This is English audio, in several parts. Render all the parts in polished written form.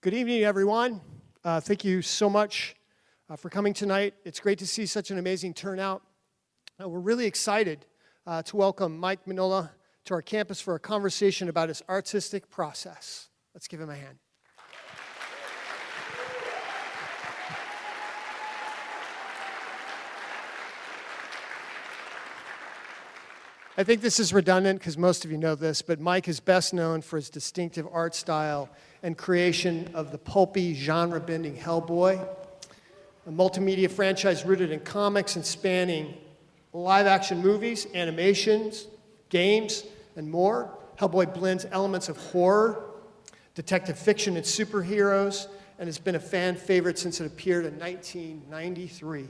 Good evening, everyone. Thank you so much for coming tonight. It's great to see such an amazing turnout. We're really excited to welcome Mike Mignola to our campus for a conversation about his artistic process. Let's give him a hand. I think this is redundant because most of you know this, but Mike is best known for his distinctive art style and creation of the pulpy, genre-bending Hellboy, a multimedia franchise rooted in comics and spanning live-action movies, animations, games, and more. Hellboy blends elements of horror, detective fiction, and superheroes, and has been a fan favorite since it appeared in 1993.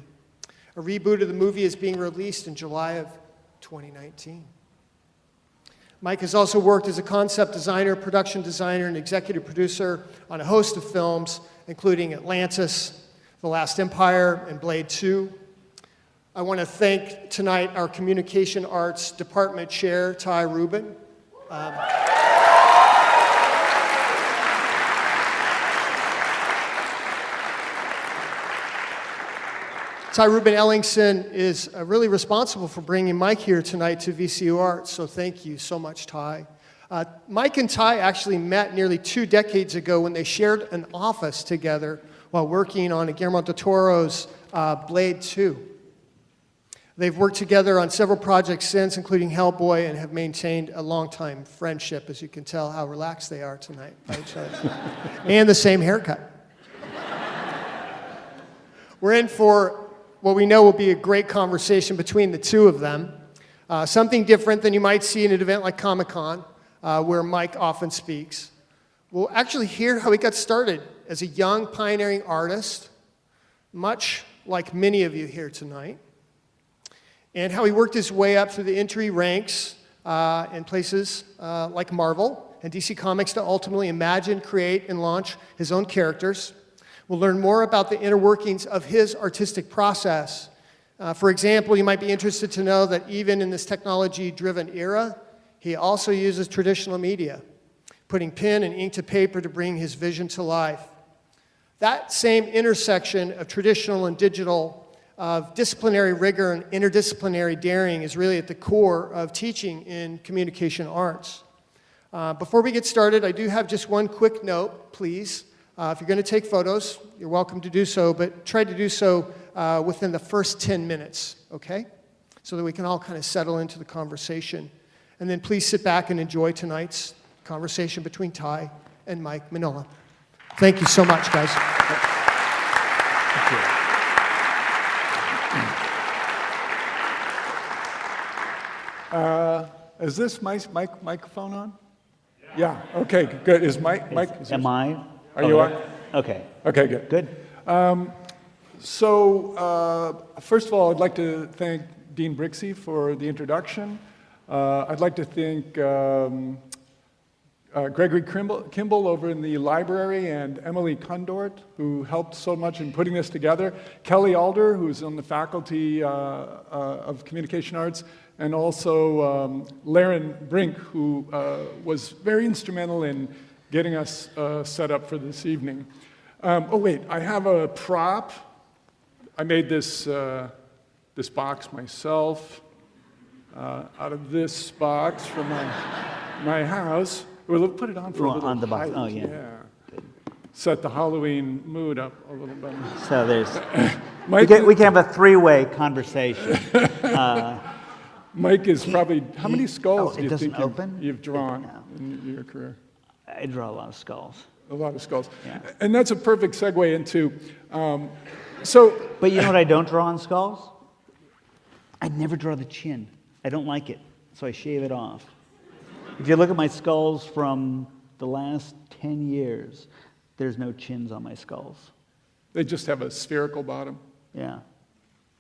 A reboot of the movie is being released in July of 2019. Mike has also worked as a concept designer, production designer, and executive producer on a host of films, including Atlantis, The Last Empire, and Blade 2. I want to thank tonight our Communication Arts Department Chair, TyRuben. TyRuben Ellingson is really responsible for bringing Mike here tonight to VCUarts, so thank you so much, Ty. Mike and Ty actually met nearly 2 decades ago when they shared an office together while working on Guillermo del Toro's Blade 2. They've worked together on several projects since, including Hellboy, and have maintained a long-time friendship, as you can tell how relaxed they are tonight by each other. And the same haircut. We're in for what we know will be a great conversation between the two of them. Something different than you might see in an event like Comic-Con, where Mike often speaks. We'll actually hear how he got started as a young pioneering artist, much like many of you here tonight, and how he worked his way up through the entry ranks in places like Marvel and DC Comics to ultimately imagine, create, and launch his own characters. We'll learn more about the inner workings of his artistic process. For example, you might be interested to know that even in this technology-driven era, he also uses traditional media, putting pen and ink to paper to bring his vision to life. That same intersection of traditional and digital, of disciplinary rigor and interdisciplinary daring is really at the core of teaching in communication arts. Before we get started, I do have just one quick note, please. If you're going to take photos, you're welcome to do so, but try to do so within the first 10 minutes, okay? So that we can all kind of settle into the conversation. And then please sit back and enjoy tonight's conversation between Ty and Mike Mignola. Thank you so much, guys. Thank you. Is this microphone on? Yeah. Okay, good. Is Mike? Am I? Are you on? Okay. Okay, good. Good. First of all, I'd like to thank Dean Brixey for the introduction. I'd like to thank Gregory Kimball over in the library and Emily Kundort, who helped so much in putting this together. Kelly Alder, who's on the faculty of Communication Arts, and also Laren Brink, who was very instrumental in getting us set up for this evening. Oh wait, I have a prop. I made this box myself out of this box from my house. We'll put it on for a little on the box. height. Oh yeah. Set the Halloween mood up a little bit. So there's Mike, we can have a three-way conversation. Mike is probably how many skulls do you think you've drawn in your career? I draw a lot of skulls. A lot of skulls. Yeah. And that's a perfect segue into, But you know what I don't draw on skulls? I never draw the chin. I don't like it, so I shave it off. If you look at my skulls from the last 10 years, there's no chins on my skulls. They just have a spherical bottom. Yeah.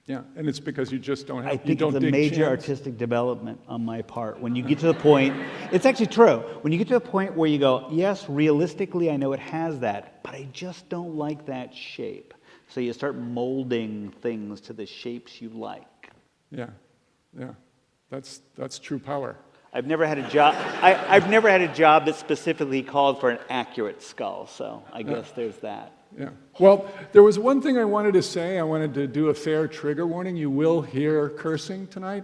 Yeah, and it's because you just don't have. I think you don't it's a dig major chins. artistic development on my part. When you get to the point, it's actually true. When you get to a point where you go, yes, realistically, I know it has that, but I just don't like that shape. So you start molding things to the shapes you like. Yeah, that's true power. I've never had a job. I've never had a job that specifically called for an accurate skull. So I guess there's that. Yeah. Well, there was one thing I wanted to say. I wanted to do a fair trigger warning. You will hear cursing tonight.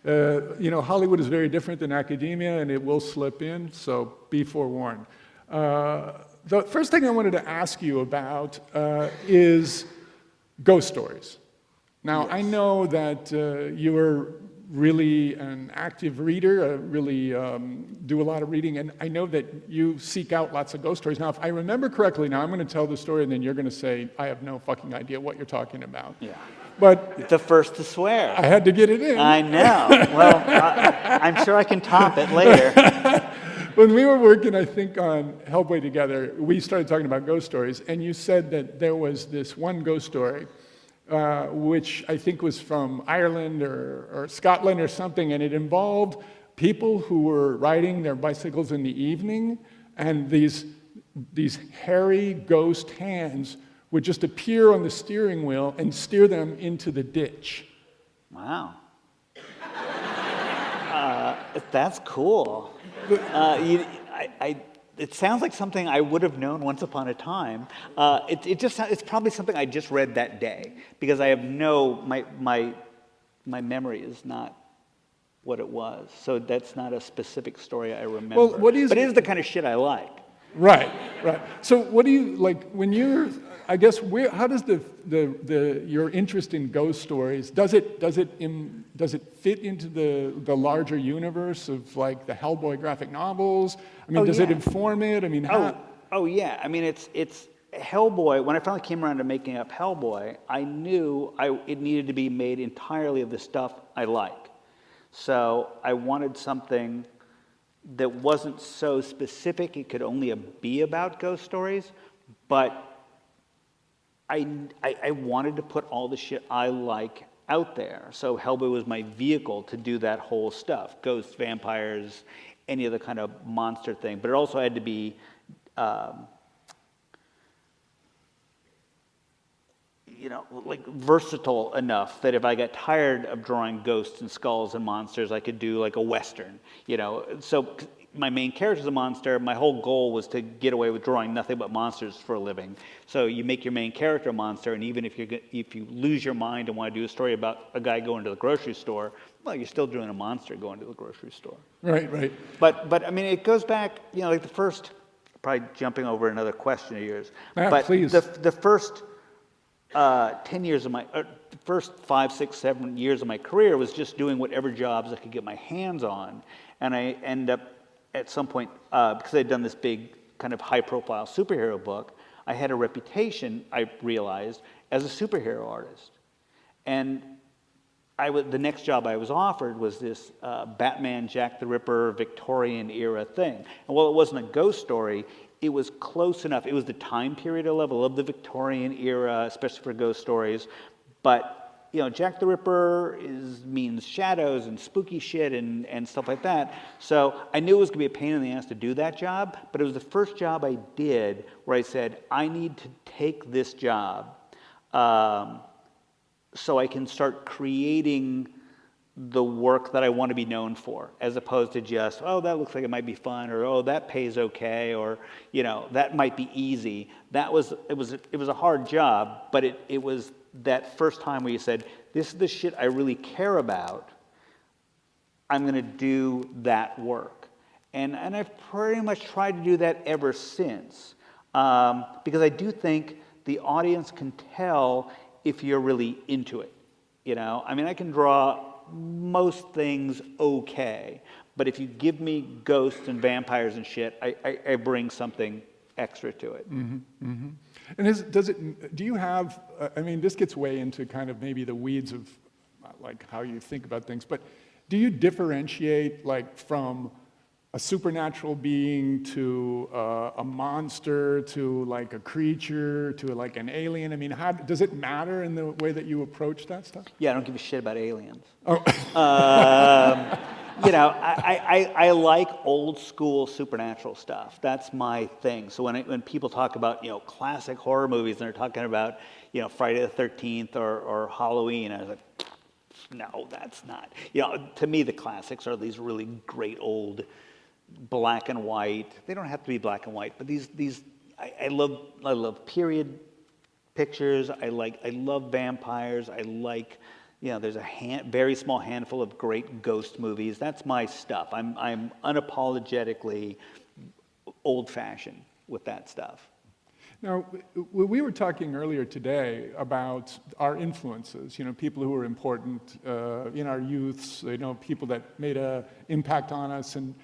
Hollywood is very different than academia, and it will slip in, so be forewarned. The first thing I wanted to ask you about is ghost stories. Now, I know that you are really an active reader, really do a lot of reading, and I know that you seek out lots of ghost stories. Now, if I remember correctly, now I'm going to tell the story, and then you're going to say, I have no fucking idea what you're talking about. Yeah. But the first to swear. I had to get it in. I know. Well, I'm sure I can top it later. When we were working, I think, on Hellboy together, we started talking about ghost stories, and you said that there was this one ghost story which I think was from Ireland or Scotland or something, and it involved people who were riding their bicycles in the evening, and these hairy ghost hands would just appear on the steering wheel and steer them into the ditch. Wow. That's cool. It sounds like something I would have known once upon a time. It's probably something I just read that day, because I have my memory is not what it was. So that's not a specific story I remember. Well, but it is the kind of shit I like. Right. So what do you like when you're? I guess how does your interest in ghost stories does it fit into the larger universe of like the Hellboy graphic novels? I mean, does it inform it? I mean, oh yeah. I mean, it's Hellboy. When I finally came around to making up Hellboy, I knew it needed to be made entirely of the stuff I like. So I wanted something that wasn't so specific it could only be about ghost stories, but I wanted to put all the shit I like out there. So Hellboy was my vehicle to do that whole stuff. Ghosts, vampires, any other kind of monster thing. But it also had to be like versatile enough that if I got tired of drawing ghosts and skulls and monsters, I could do like a Western, So my main character's a monster. My whole goal was to get away with drawing nothing but monsters for a living. So you make your main character a monster, and even if you lose your mind and want to do a story about a guy going to the grocery store, well, you're still doing a monster going to the grocery store. Right. But I mean, it goes back, like the first, probably jumping over another question of yours. But please. The first 10 years of first 5, 6, 7 years of my career was just doing whatever jobs I could get my hands on. And I ended up at some point, because I'd done this big kind of high-profile superhero book, I had a reputation, I realized, as a superhero artist. And the next job I was offered was this Batman, Jack the Ripper, Victorian-era thing. And while it wasn't a ghost story, it was close enough. It was the time period I love the Victorian era, especially for ghost stories. But Jack the Ripper means shadows and spooky shit and stuff like that. So I knew it was going to be a pain in the ass to do that job, but it was the first job I did where I said, I need to take this job so I can start creating the work that I want to be known for, as opposed to just, oh, that looks like it might be fun, or oh, that pays okay, or that might be easy. It was a hard job, but it was that first time where you said, this is the shit I really care about, I'm going to do that work. And I've pretty much tried to do that ever since, because I do think the audience can tell if you're really into it. I mean, I can draw most things okay, but if you give me ghosts and vampires and shit, I bring something extra to it. And do you have, I mean, this gets way into kind of maybe the weeds of like how you think about things, but do you differentiate like from a supernatural being to a monster to like a creature to like an alien? I mean, how does it matter in the way that you approach that stuff? Yeah, I don't give a shit about aliens. Oh. I like old school supernatural stuff. That's my thing. So when people talk about classic horror movies and they're talking about Friday the 13th or Halloween, I was like, No, that's not. You know, to me, the classics are these really great old black and white. They don't have to be black and white, but I love period pictures. I love vampires. I like, you know, there's a very small handful of great ghost movies. That's my stuff. I'm unapologetically old-fashioned with that stuff. Now, we were talking earlier today about our influences, you know, people who were important in our youths, you know, people that made an impact on us. And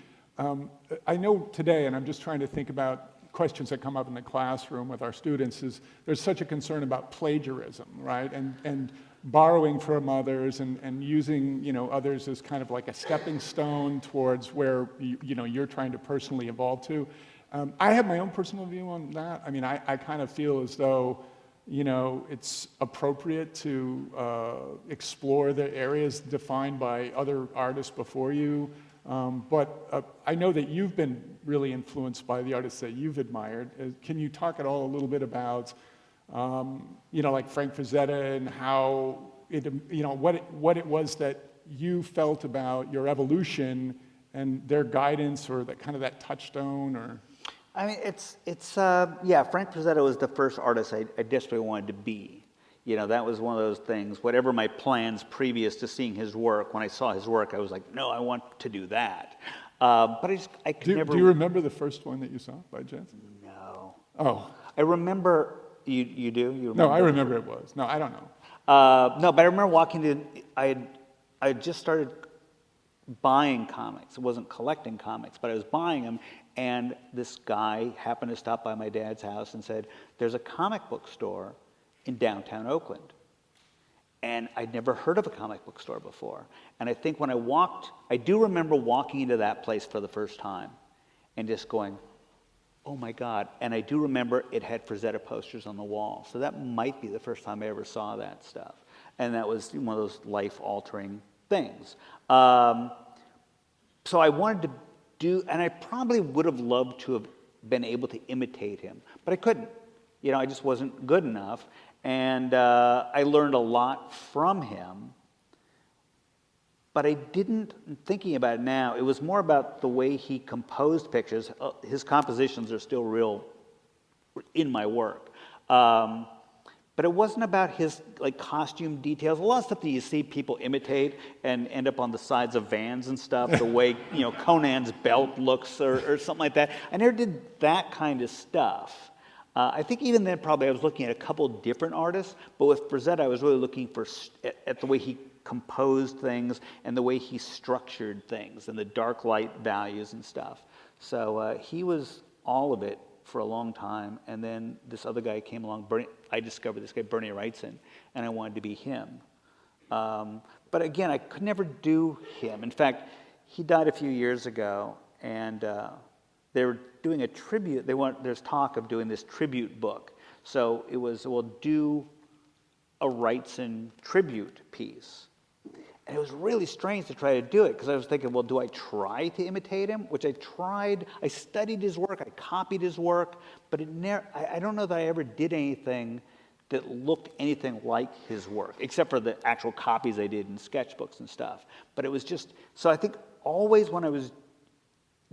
I know today, and I'm just trying to think about questions that come up in the classroom with our students, is there's such a concern about plagiarism, right? And borrowing from others and using, you know, others as kind of like a stepping stone towards where, you know, you're trying to personally evolve to. I have my own personal view on that. I mean, I kind of feel as though, you know, it's appropriate to explore the areas defined by other artists before you. But I know that you've been really influenced by the artists that you've admired. Can you talk at all a little bit about, you know, like Frank Frazetta and how it, you know, what it was that you felt about your evolution and their guidance or that kind of that touchstone or? I mean, yeah, Frank Frazetta was the first artist I desperately wanted to be. You know, that was one of those things, whatever my plans previous to seeing his work, when I saw his work, I was like, no, I want to do that. But I could never... Do you remember the first one that you saw by chance? No. Oh. I remember, you do? You remember? No, I remember it was. No, I don't know. No, but I remember walking to, I had just started buying comics. I wasn't collecting comics, but I was buying them. And this guy happened to stop by my dad's house and said, there's a comic book store in downtown Oakland. And I'd never heard of a comic book store before. And I think when I do remember walking into that place for the first time and just going, oh my God. And I do remember it had Frazetta posters on the wall. So that might be the first time I ever saw that stuff. And that was one of those life-altering things. So I wanted to and I probably would have loved to have been able to imitate him, but I couldn't. You know, I just wasn't good enough. And I learned a lot from him, but I didn't, thinking about it now, it was more about the way he composed pictures. His compositions are still real in my work. But it wasn't about his like costume details. A lot of stuff that you see people imitate and end up on the sides of vans and stuff, the way, you know, Conan's belt looks or something like that. I never did that kind of stuff. I think even then probably I was looking at a couple different artists, but with Frazetta I was really looking at the way he composed things and the way he structured things and the dark light values and stuff. So he was all of it for a long time, and then this other guy came along. I discovered this guy, Bernie Wrightson, and I wanted to be him. But again, I could never do him. In fact, he died a few years ago, and they were doing a tribute. There's talk of doing this tribute book. So it was, we'll do a Wrightson tribute piece. And it was really strange to try to do it because I was thinking, well, do I try to imitate him? Which I tried. I studied his work. I copied his work. But I don't know that I ever did anything that looked anything like his work, except for the actual copies I did in sketchbooks and stuff. But it was just, so I think always when I was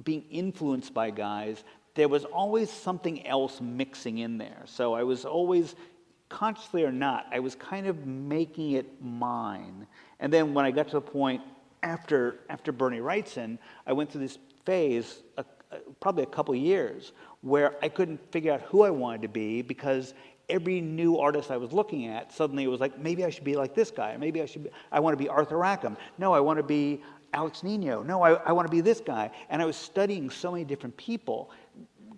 being influenced by guys, there was always something else mixing in there. So I was always, consciously or not, I was kind of making it mine. And then when I got to the point after Bernie Wrightson, I went through this phase, probably a couple years, where I couldn't figure out who I wanted to be because every new artist I was looking at, suddenly it was like, maybe I should be like this guy. Maybe I want to be Arthur Rackham. No, I want to be Alex Nino. No, I want to be this guy. And I was studying so many different people,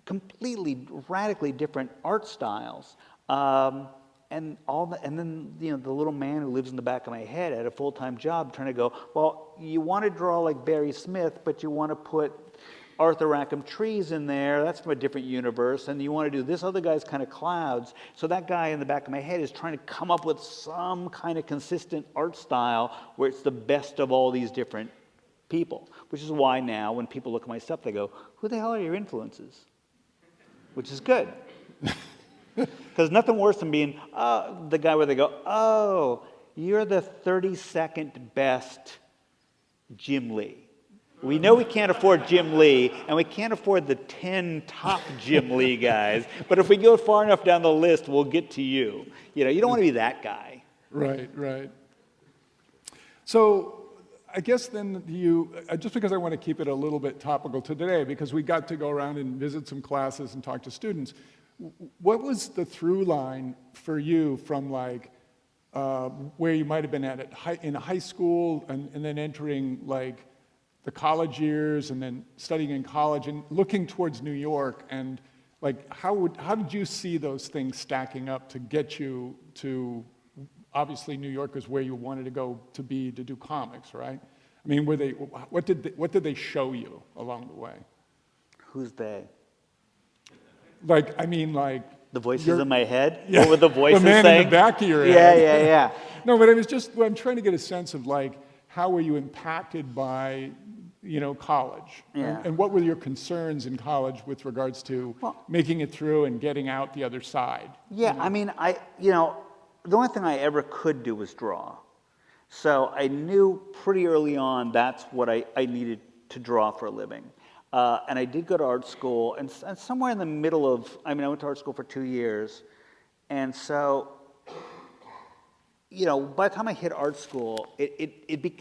completely, radically different art styles. And then, you know, the little man who lives in the back of my head had a full-time job trying to go, well, you want to draw like Barry Smith, but you want to put Arthur Rackham trees in there. That's from a different universe. And you want to do this other guy's kind of clouds. So that guy in the back of my head is trying to come up with some kind of consistent art style where it's the best of all these different people. Which is why now when people look at my stuff, they go, who the hell are your influences? Which is good. Because nothing worse than being the guy where they go, oh, you're the 32nd best Jim Lee. We know we can't afford Jim Lee, and we can't afford the 10 top Jim Lee guys, but if we go far enough down the list, we'll get to you. You know, you don't want to be that guy. Right, right. So I guess then just because I want to keep it a little bit topical today, because we got to go around and visit some classes and talk to students, what was the through line for you from like where you might have been in high school and then entering like the college years and then studying in college and looking towards New York, and like how did you see those things stacking up to get you to, obviously New York is where you wanted to go to do comics, right? I mean, what did they show you along the way? Who's they? Like, I mean, like the voices in my head? Yeah, what were the voices the man saying? in the back of your head. Yeah. No, but I'm trying to get a sense of like, how were you impacted by, college? Yeah. And what were your concerns in college with regards to making it through and getting out the other side? Yeah, I mean, the only thing I ever could do was draw. So I knew pretty early on that's what I needed to draw for a living. And I did go to art school, and somewhere in the middle of, I went to art school for 2 years, and so, by the time I hit art school,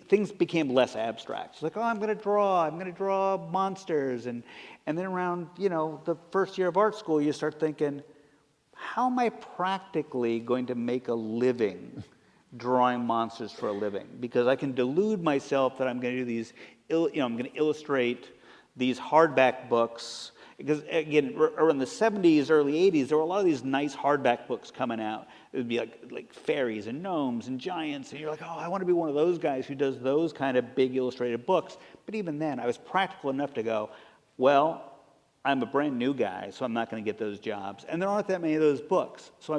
things became less abstract. It's like, I'm going to draw monsters, and then around, the first year of art school, you start thinking, how am I practically going to make a living drawing monsters for a living? Because I can delude myself that I'm going to do these, I'm going to illustrate these hardback books. Because again, around the 70s, early 80s, there were a lot of these nice hardback books coming out. It would be like fairies and gnomes and giants, and you're like, I want to be one of those guys who does those kind of big illustrated books. But even then, I was practical enough to go, well, I'm a brand new guy, so I'm not going to get those jobs. And there aren't that many of those books. So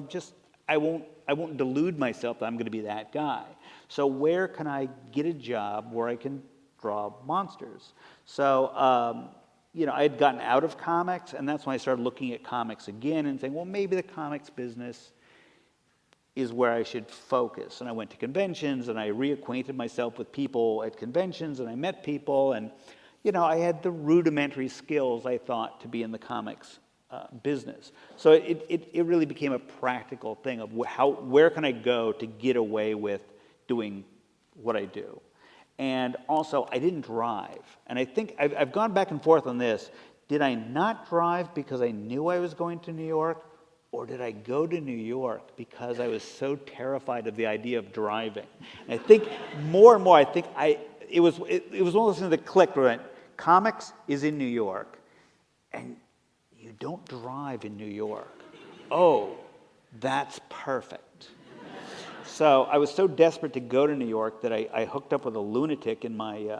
I won't delude myself that I'm going to be that guy. So where can I get a job where I can draw monsters? So, I had gotten out of comics, and that's when I started looking at comics again and saying, well, maybe the comics business is where I should focus. And I went to conventions, and I reacquainted myself with people at conventions, and I met people, and I had the rudimentary skills, I thought, to be in the comics business. So it really became a practical thing of where can I go to get away with doing what I do. And also, I didn't drive. And I think I've gone back and forth on this. Did I not drive because I knew I was going to New York? Or did I go to New York because I was so terrified of the idea of driving? And I think more and more, it was one of those things that clicked, where I went, comics is in New York, and you don't drive in New York. Oh, that's perfect. So I was so desperate to go to New York that I hooked up with a lunatic in my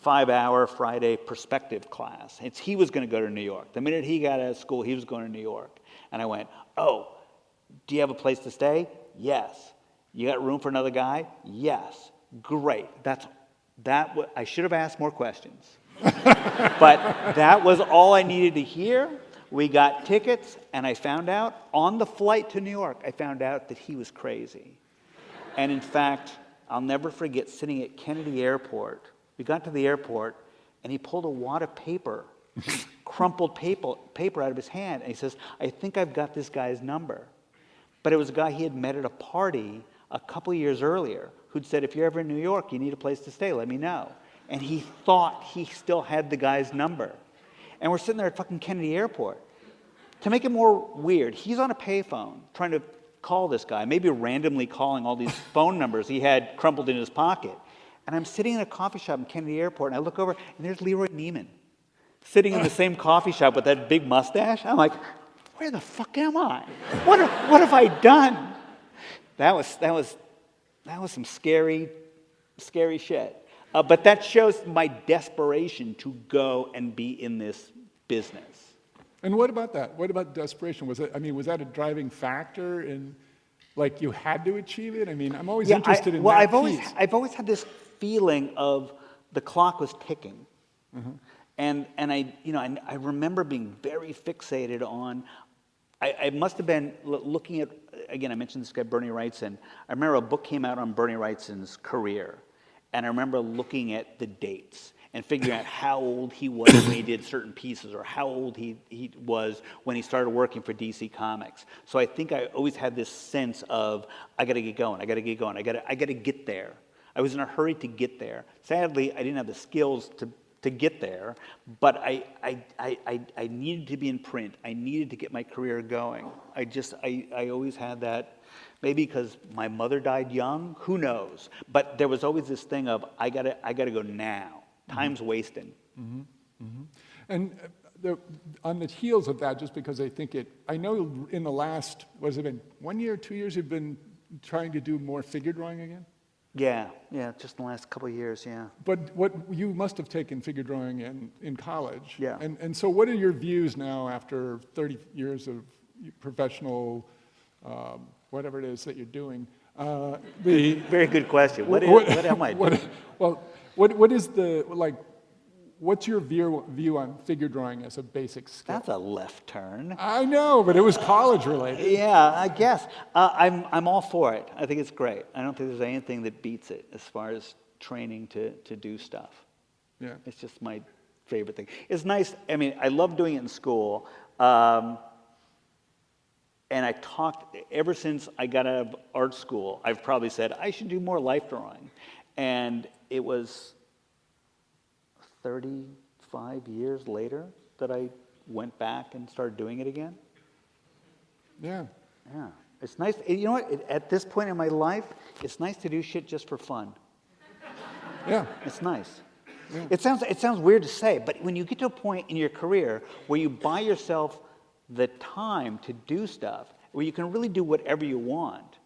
5-hour Friday perspective class. He was going to go to New York. The minute he got out of school, he was going to New York. And I went, do you have a place to stay? Yes. You got room for another guy? Yes. Great. I should have asked more questions. But that was all I needed to hear. We got tickets, and I found out, on the flight to New York, I found out that he was crazy. And in fact, I'll never forget sitting at Kennedy Airport. We got to the airport, and he pulled a wad of paper, crumpled paper out of his hand, and he says, I think I've got this guy's number. But it was a guy he had met at a party a couple years earlier who'd said, if you're ever in New York, you need a place to stay, let me know. And he thought he still had the guy's number. And we're sitting there at fucking Kennedy Airport. To make it more weird, he's on a payphone trying to call this guy, maybe randomly calling all these phone numbers he had crumpled in his pocket. And I'm sitting in a coffee shop in Kennedy Airport, and I look over, and there's Leroy Neiman sitting in the same coffee shop with that big mustache. I'm like, where the fuck am I? What have I done? That was some scary shit. But that shows my desperation to go and be in this business. And what about that? What about desperation? Was that a driving factor in, like, you had to achieve it? I mean, I'm always interested in that piece. I've always had this feeling of the clock was ticking. Mm-hmm. And I remember being very fixated on, I must have been looking at again, I mentioned this guy, Bernie Wrightson. I remember a book came out on Bernie Wrightson's career, and I remember looking at the dates and figuring out how old he was when he did certain pieces, or how old he was when he started working for DC Comics. So I think I always had this sense of, I got to get going, I got to get going, I got to get there. I was in a hurry to get there. Sadly, I didn't have the skills to get there, but I needed to be in print. I needed to get my career going. I always had that, maybe because my mother died young, who knows? But there was always this thing of, I gotta go now. Time's wasting. Mm-hmm. Mm-hmm. And on the heels of that, just because I know in the last, what has it been, 1 year, 2 years, you've been trying to do more figure drawing again? Yeah, just in the last couple of years, yeah. But you must have taken figure drawing in college. Yeah. And so what are your views now after 30 years of professional, whatever it is that you're doing? Very good question. What am I doing? What is what's your view on figure drawing as a basic skill? That's a left turn. I know, but it was college related. Yeah, I guess. I'm all for it. I think it's great. I don't think there's anything that beats it as far as training to do stuff. Yeah. It's just my favorite thing. It's nice. I mean, I love doing it in school. And I talked, ever since I got out of art school, I've probably said, I should do more life drawing. And it was 35 years later that I went back and started doing it again. Yeah. Yeah. It's nice. You know what? At this point in my life, it's nice to do shit just for fun. Yeah. It's nice. Yeah. It sounds weird to say, but when you get to a point in your career where you buy yourself the time to do stuff, where you can really do whatever you want,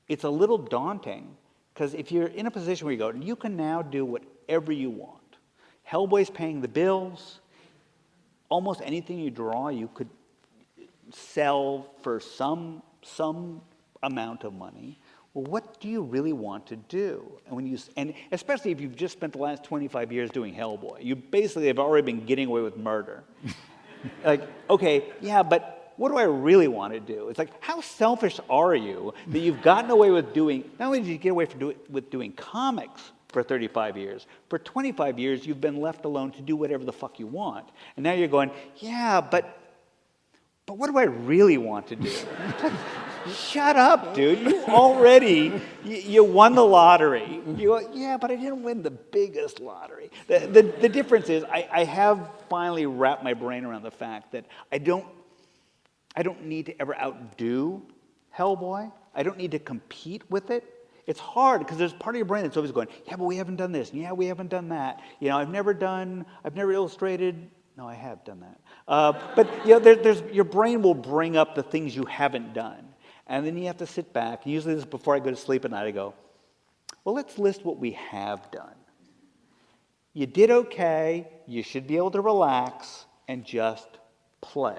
it's a little daunting, because if you're in a position where you go, you can now do whatever you want. Hellboy's paying the bills. Almost anything you draw, you could sell for some amount of money. Well, what do you really want to do? And especially if you've just spent the last 25 years doing Hellboy, you basically have already been getting away with murder. Like, okay, yeah, but what do I really want to do? It's like, how selfish are you that you've gotten away with doing, not only did you get away with doing comics for 35 years, for 25 years you've been left alone to do whatever the fuck you want. And now you're going, yeah, but what do I really want to do? Shut up, dude. You won the lottery. You go, yeah, but I didn't win the biggest lottery. The difference is I have finally wrapped my brain around the fact that I don't need to ever outdo Hellboy. I don't need to compete with it. It's hard because there's part of your brain that's always going, yeah, but we haven't done this. Yeah, we haven't done that. You know, I've never illustrated. No, I have done that. But you know, your brain will bring up the things you haven't done. And then you have to sit back. And usually this is before I go to sleep at night. I go, well, let's list what we have done. You did okay. You should be able to relax and just play.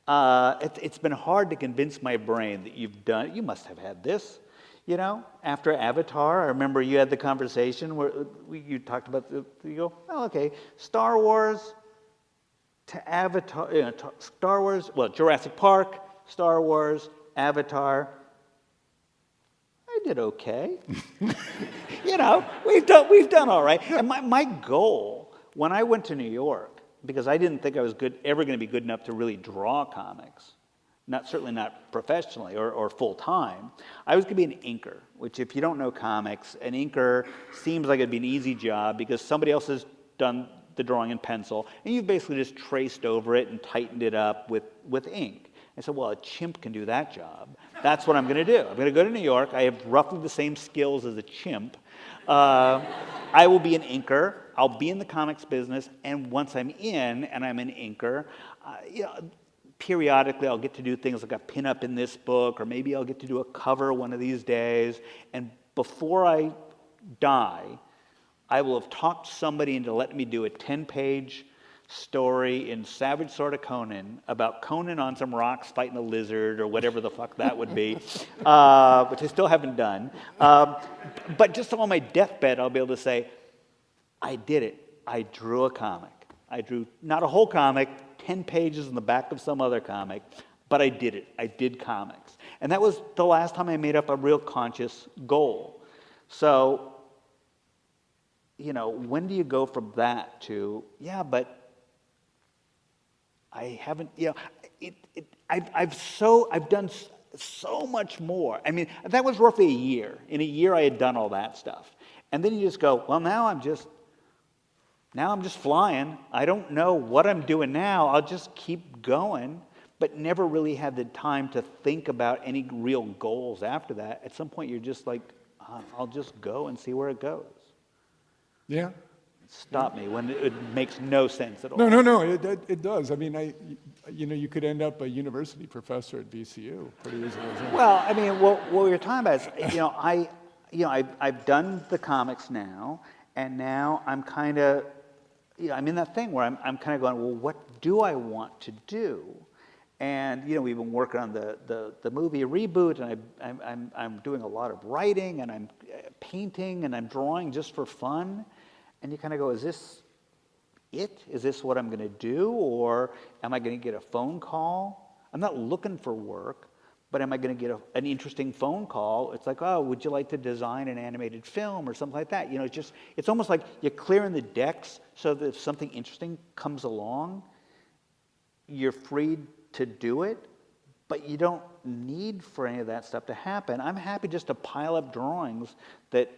It's been hard to convince my brain that you must have had this. You know, after Avatar, I remember you had the conversation where you talked about, you go, oh, okay, Star Wars to Avatar, Star Wars, well, Jurassic Park, Star Wars, Avatar. I did okay. You know, we've done all right. And my goal when I went to New York, because I didn't think I was ever going to be good enough to really draw comics, certainly not professionally or full time, I was going to be an inker. Which, if you don't know comics, an inker seems like it'd be an easy job because somebody else has done the drawing in pencil, and you've basically just traced over it and tightened it up with ink. I said, well, a chimp can do that job. That's what I'm going to do. I'm going to go to New York. I have roughly the same skills as a chimp. I will be an inker. I'll be in the comics business, and once I'm in and I'm an inker, periodically I'll get to do things like a pinup in this book, or maybe I'll get to do a cover one of these days. And before I die, I will have talked somebody into letting me do a 10-page story in Savage Sword of Conan about Conan on some rocks fighting a lizard or whatever the fuck that would be, which I still haven't done. But just on my deathbed, I'll be able to say, I did it. I drew a comic. I drew not a whole comic, 10 pages in the back of some other comic, but but I did it. I did comics. And that was the last time I made up a real conscious goal. So, when do you go from that to, yeah, but I haven't, I've done so much more. I mean, that was roughly a year. In a year, I had done all that stuff. And then you just go, well, now I'm just flying. I don't know what I'm doing now. I'll just keep going, but never really had the time to think about any real goals after that. At some point, you're just like, I'll just go and see where it goes. Yeah. Stop me when it makes no sense at all. No, it does. I mean, you could end up a university professor at VCU pretty easily. Well, I mean, what we were talking about is, I've done the comics now, and now I'm kind of, I'm in that thing where I'm kind of going, well, what do I want to do? And we've been working on the movie reboot, and I'm doing a lot of writing, and I'm painting, and I'm drawing just for fun. And you kind of go, is this it? Is this what I'm going to do? Or am I going to get a phone call? I'm not looking for work, but am I going to get an interesting phone call? It's like, oh, would you like to design an animated film or something like that? It's almost like you're clearing the decks so that if something interesting comes along, you're free to do it, but you don't need for any of that stuff to happen. I'm happy just to pile up drawings that,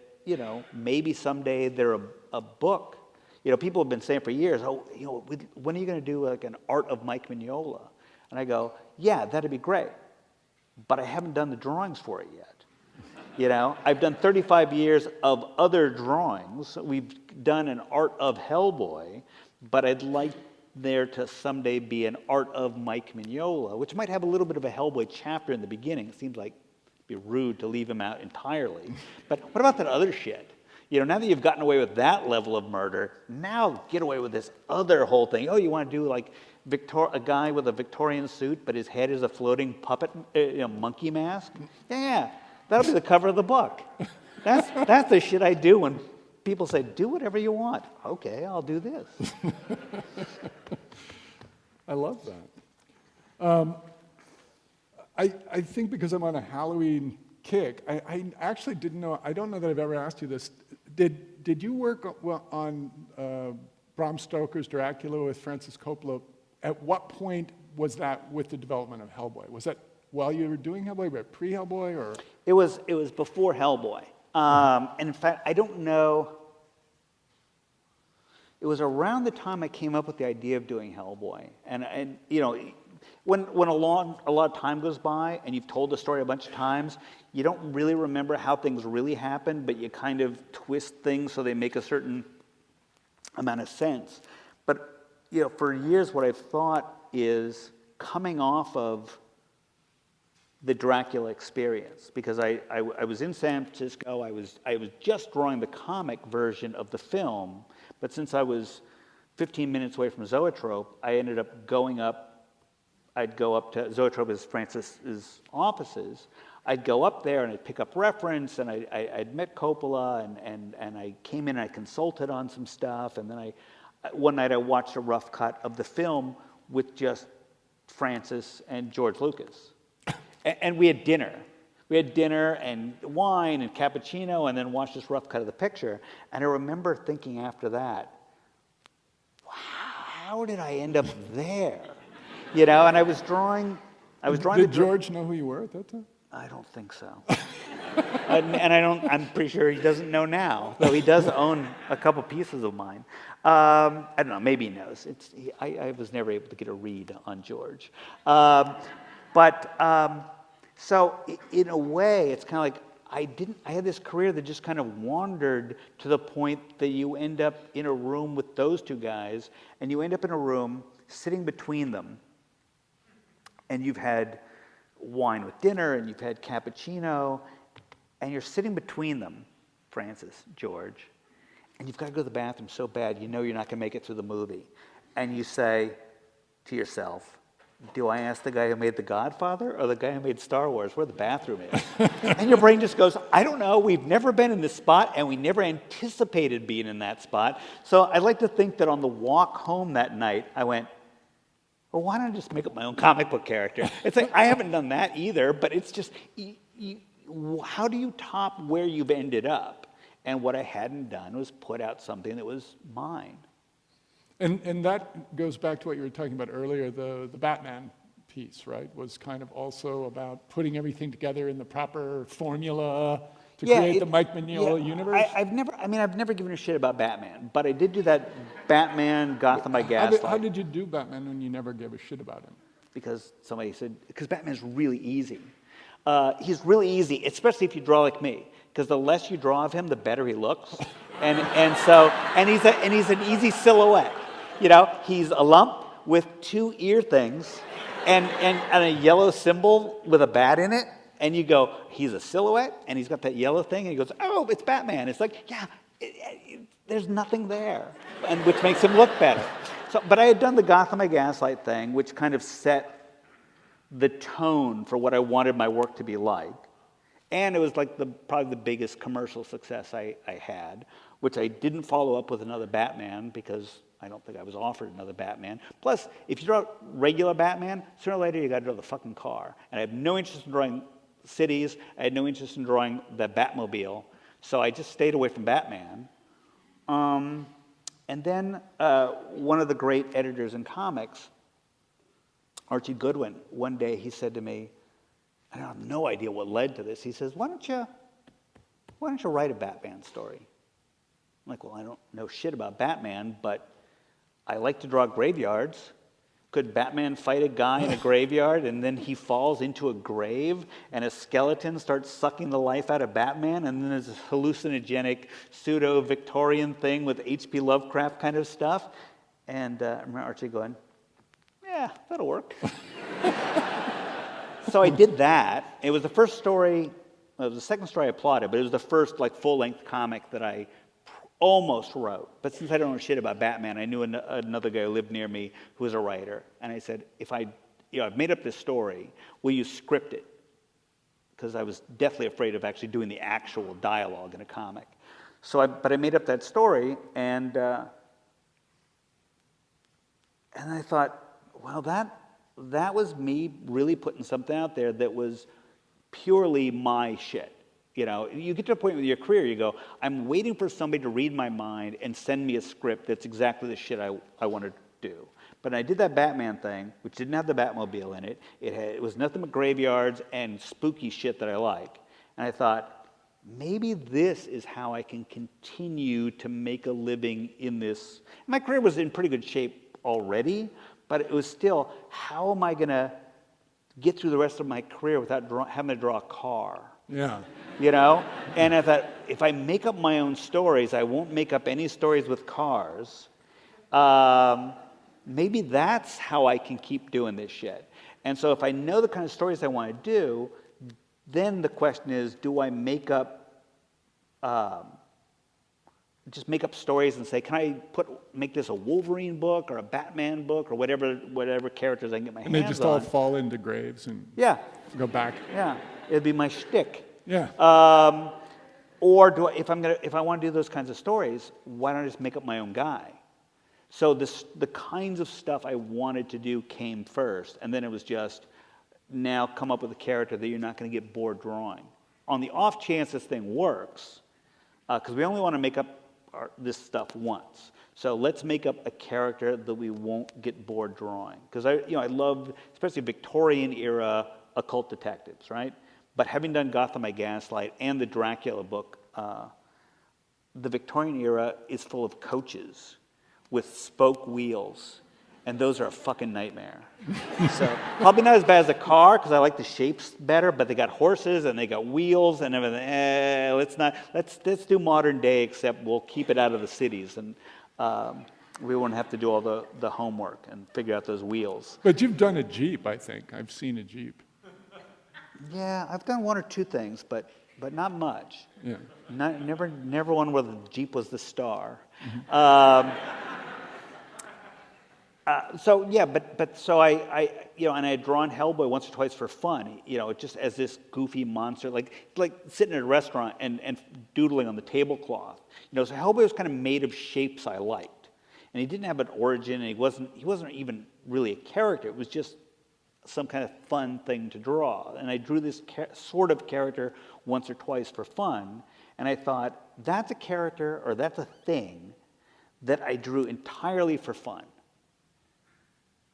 maybe someday they're a book. People have been saying for years, when are you going to do like an art of Mike Mignola? And I go, yeah, that'd be great, but I haven't done the drawings for it yet. I've done 35 years of other drawings. We've done an art of Hellboy, but I'd like there to someday be an art of Mike Mignola, which might have a little bit of a Hellboy chapter in the beginning. It seems like it'd be rude to leave him out entirely. But what about that other shit? Now that you've gotten away with that level of murder, now get away with this other whole thing. Oh, you want to do like a guy with a Victorian suit, but his head is a floating puppet, monkey mask? Yeah, that'll be the cover of the book. That's the shit I do when people say, do whatever you want. Okay, I'll do this. I love that. I think because I'm on a Halloween kick, I actually didn't know, I don't know that I've ever asked you this. Did you work on Bram Stoker's Dracula with Francis Coppola? At what point was that with the development of Hellboy? Was that while you were doing Hellboy, but pre-Hellboy, or? It was before Hellboy. And in fact, I don't know. It was around the time I came up with the idea of doing Hellboy. And when a lot of time goes by and you've told the story a bunch of times, you don't really remember how things really happened, but you kind of twist things so they make a certain amount of sense. But for years, what I've thought is coming off of the Dracula experience, because I was in San Francisco, I was just drawing the comic version of the film, but since I was 15 minutes away from Zoetrope, I ended up going up. I'd go up to Zoetrope is Francis's offices. I'd go up there and I'd pick up reference, and I'd met Coppola, and I came in and I consulted on some stuff, and then one night I watched a rough cut of the film with just Francis and George Lucas. And we had dinner. We had dinner and wine and cappuccino, and then watched this rough cut of the picture. And I remember thinking after that, wow, how did I end up there? And I was drawing. Did George know who you were at that time? I don't think so. I'm pretty sure he doesn't know now, though he does own a couple pieces of mine. I don't know, maybe he knows. I was never able to get a read on George. So in a way, it's kind of like I had this career that just kind of wandered to the point that you end up in a room with those two guys, and you end up in a room sitting between them, and you've had wine with dinner, and you've had cappuccino, and you're sitting between them, Francis, George, and you've got to go to the bathroom so bad you know you're not going to make it through the movie. And you say to yourself, do I ask the guy who made The Godfather or the guy who made Star Wars where the bathroom is? And your brain just goes, I don't know, we've never been in this spot, and we never anticipated being in that spot. So I'd like to think that on the walk home that night, I went, well, why don't I just make up my own comic book character? It's like, I haven't done that either, but it's just, how do you top where you've ended up? And what I hadn't done was put out something that was mine. And that goes back to what you were talking about earlier, the Batman piece, right? Was kind of also about putting everything together in the proper formula to create the Mike Mignola universe. I've never given a shit about Batman, but I did do that Batman Gotham by Gaslight. How did you do Batman when you never gave a shit about him? Because somebody said, because Batman's really easy. He's really easy, especially if you draw like me. Because the less you draw of him, the better he looks, and he's an easy silhouette. You know, he's a lump with two ear things, and a yellow symbol with a bat in it. And you go, he's a silhouette, and he's got that yellow thing, and he goes, oh, it's Batman. It's like, yeah, there's nothing there, and which makes him look better. So, but I had done the Gotham by Gaslight thing, which kind of set the tone for what I wanted my work to be like. And it was like probably the biggest commercial success I had, which I didn't follow up with another Batman because I don't think I was offered another Batman. Plus, if you draw regular Batman, sooner or later you got to draw the fucking car. And I have no interest in drawing cities. I had no interest in drawing the Batmobile. So I just stayed away from Batman. And then one of the great editors in comics, Archie Goodwin, one day he said to me, I have no idea what led to this. He says, why don't you write a Batman story? I'm like, well, I don't know shit about Batman, but I like to draw graveyards. Could Batman fight a guy in a graveyard and then he falls into a grave and a skeleton starts sucking the life out of Batman, and then there's this hallucinogenic pseudo-Victorian thing with H.P. Lovecraft kind of stuff? And I remember Archie going, yeah, that'll work. So I did that. It was the first story, well, it was the second story I plotted, but it was the first like full-length comic that I almost wrote. But since I don't know shit about Batman, I knew another guy who lived near me who was a writer. And I said, I've made up this story, will you script it? Because I was deathly afraid of actually doing the actual dialogue in a comic. But I made up that story, and I thought, well, that was me really putting something out there that was purely my shit. You know, you get to a point with your career, you go, I'm waiting for somebody to read my mind and send me a script that's exactly the shit I want to do. But I did that Batman thing, which didn't have the Batmobile in it. It was nothing but graveyards and spooky shit that I like. And I thought, maybe this is how I can continue to make a living in this. My career was in pretty good shape already, but it was still, how am I going to get through the rest of my career without having to draw a car? Yeah. You know? And I thought, if I make up my own stories, I won't make up any stories with cars. Maybe that's how I can keep doing this shit. And so if I know the kind of stories I want to do, then the question is, do I make up, just make up stories and say, can I make this a Wolverine book or a Batman book or whatever characters I can get my hands on? And they just all fall into graves and go back. Yeah, it'd be my shtick. Yeah. Or if I want to do those kinds of stories, why don't I just make up my own guy? So the kinds of stuff I wanted to do came first, and then it was just now come up with a character that you're not going to get bored drawing. On the off chance this thing works, because we only want to make up this stuff once. So let's make up a character that we won't get bored drawing. Because I love, especially Victorian era occult detectives, right? But having done Gotham by Gaslight and the Dracula book, the Victorian era is full of coaches with spoke wheels, and those are a fucking nightmare. So probably not as bad as a car, because I like the shapes better, but they got horses and they got wheels and everything. Let's do modern day, except we'll keep it out of the cities, and we won't have to do all the homework and figure out those wheels. But you've done a Jeep, I think. I've seen a Jeep. Yeah, I've done one or two things, but not much. Yeah. Never one where the Jeep was the star. Mm-hmm. So I and I had drawn Hellboy once or twice for fun, just as this goofy monster, like sitting at a restaurant and doodling on the tablecloth. So Hellboy was kind of made of shapes I liked. And he didn't have an origin, and he wasn't even really a character. It was just some kind of fun thing to draw. And I drew this sort of character once or twice for fun, and I thought, that's a character, or that's a thing, that I drew entirely for fun.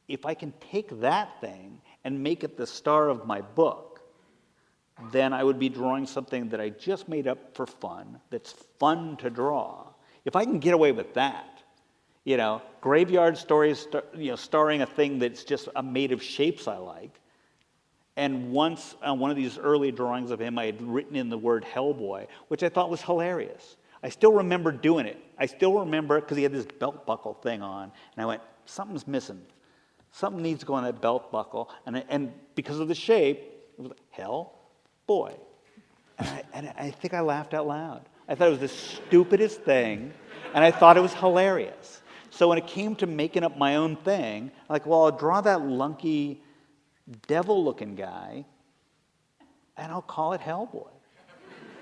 If I can take that thing and make it the star of my book, then I would be drawing something that I just made up for fun, that's fun to draw. If I can get away with that, graveyard stories, starring a thing that's just made of shapes I like. And once on one of these early drawings of him, I had written in the word Hellboy, which I thought was hilarious. I still remember doing it. I still remember it because he had this belt buckle thing on, and I went, something's missing. Something needs to go on that belt buckle, and because of the shape, it was like, Hellboy. And I think I laughed out loud. I thought it was the stupidest thing, and I thought it was hilarious. So when it came to making up my own thing, I'm like, well, I'll draw that lunky, devil-looking guy, and I'll call it Hellboy.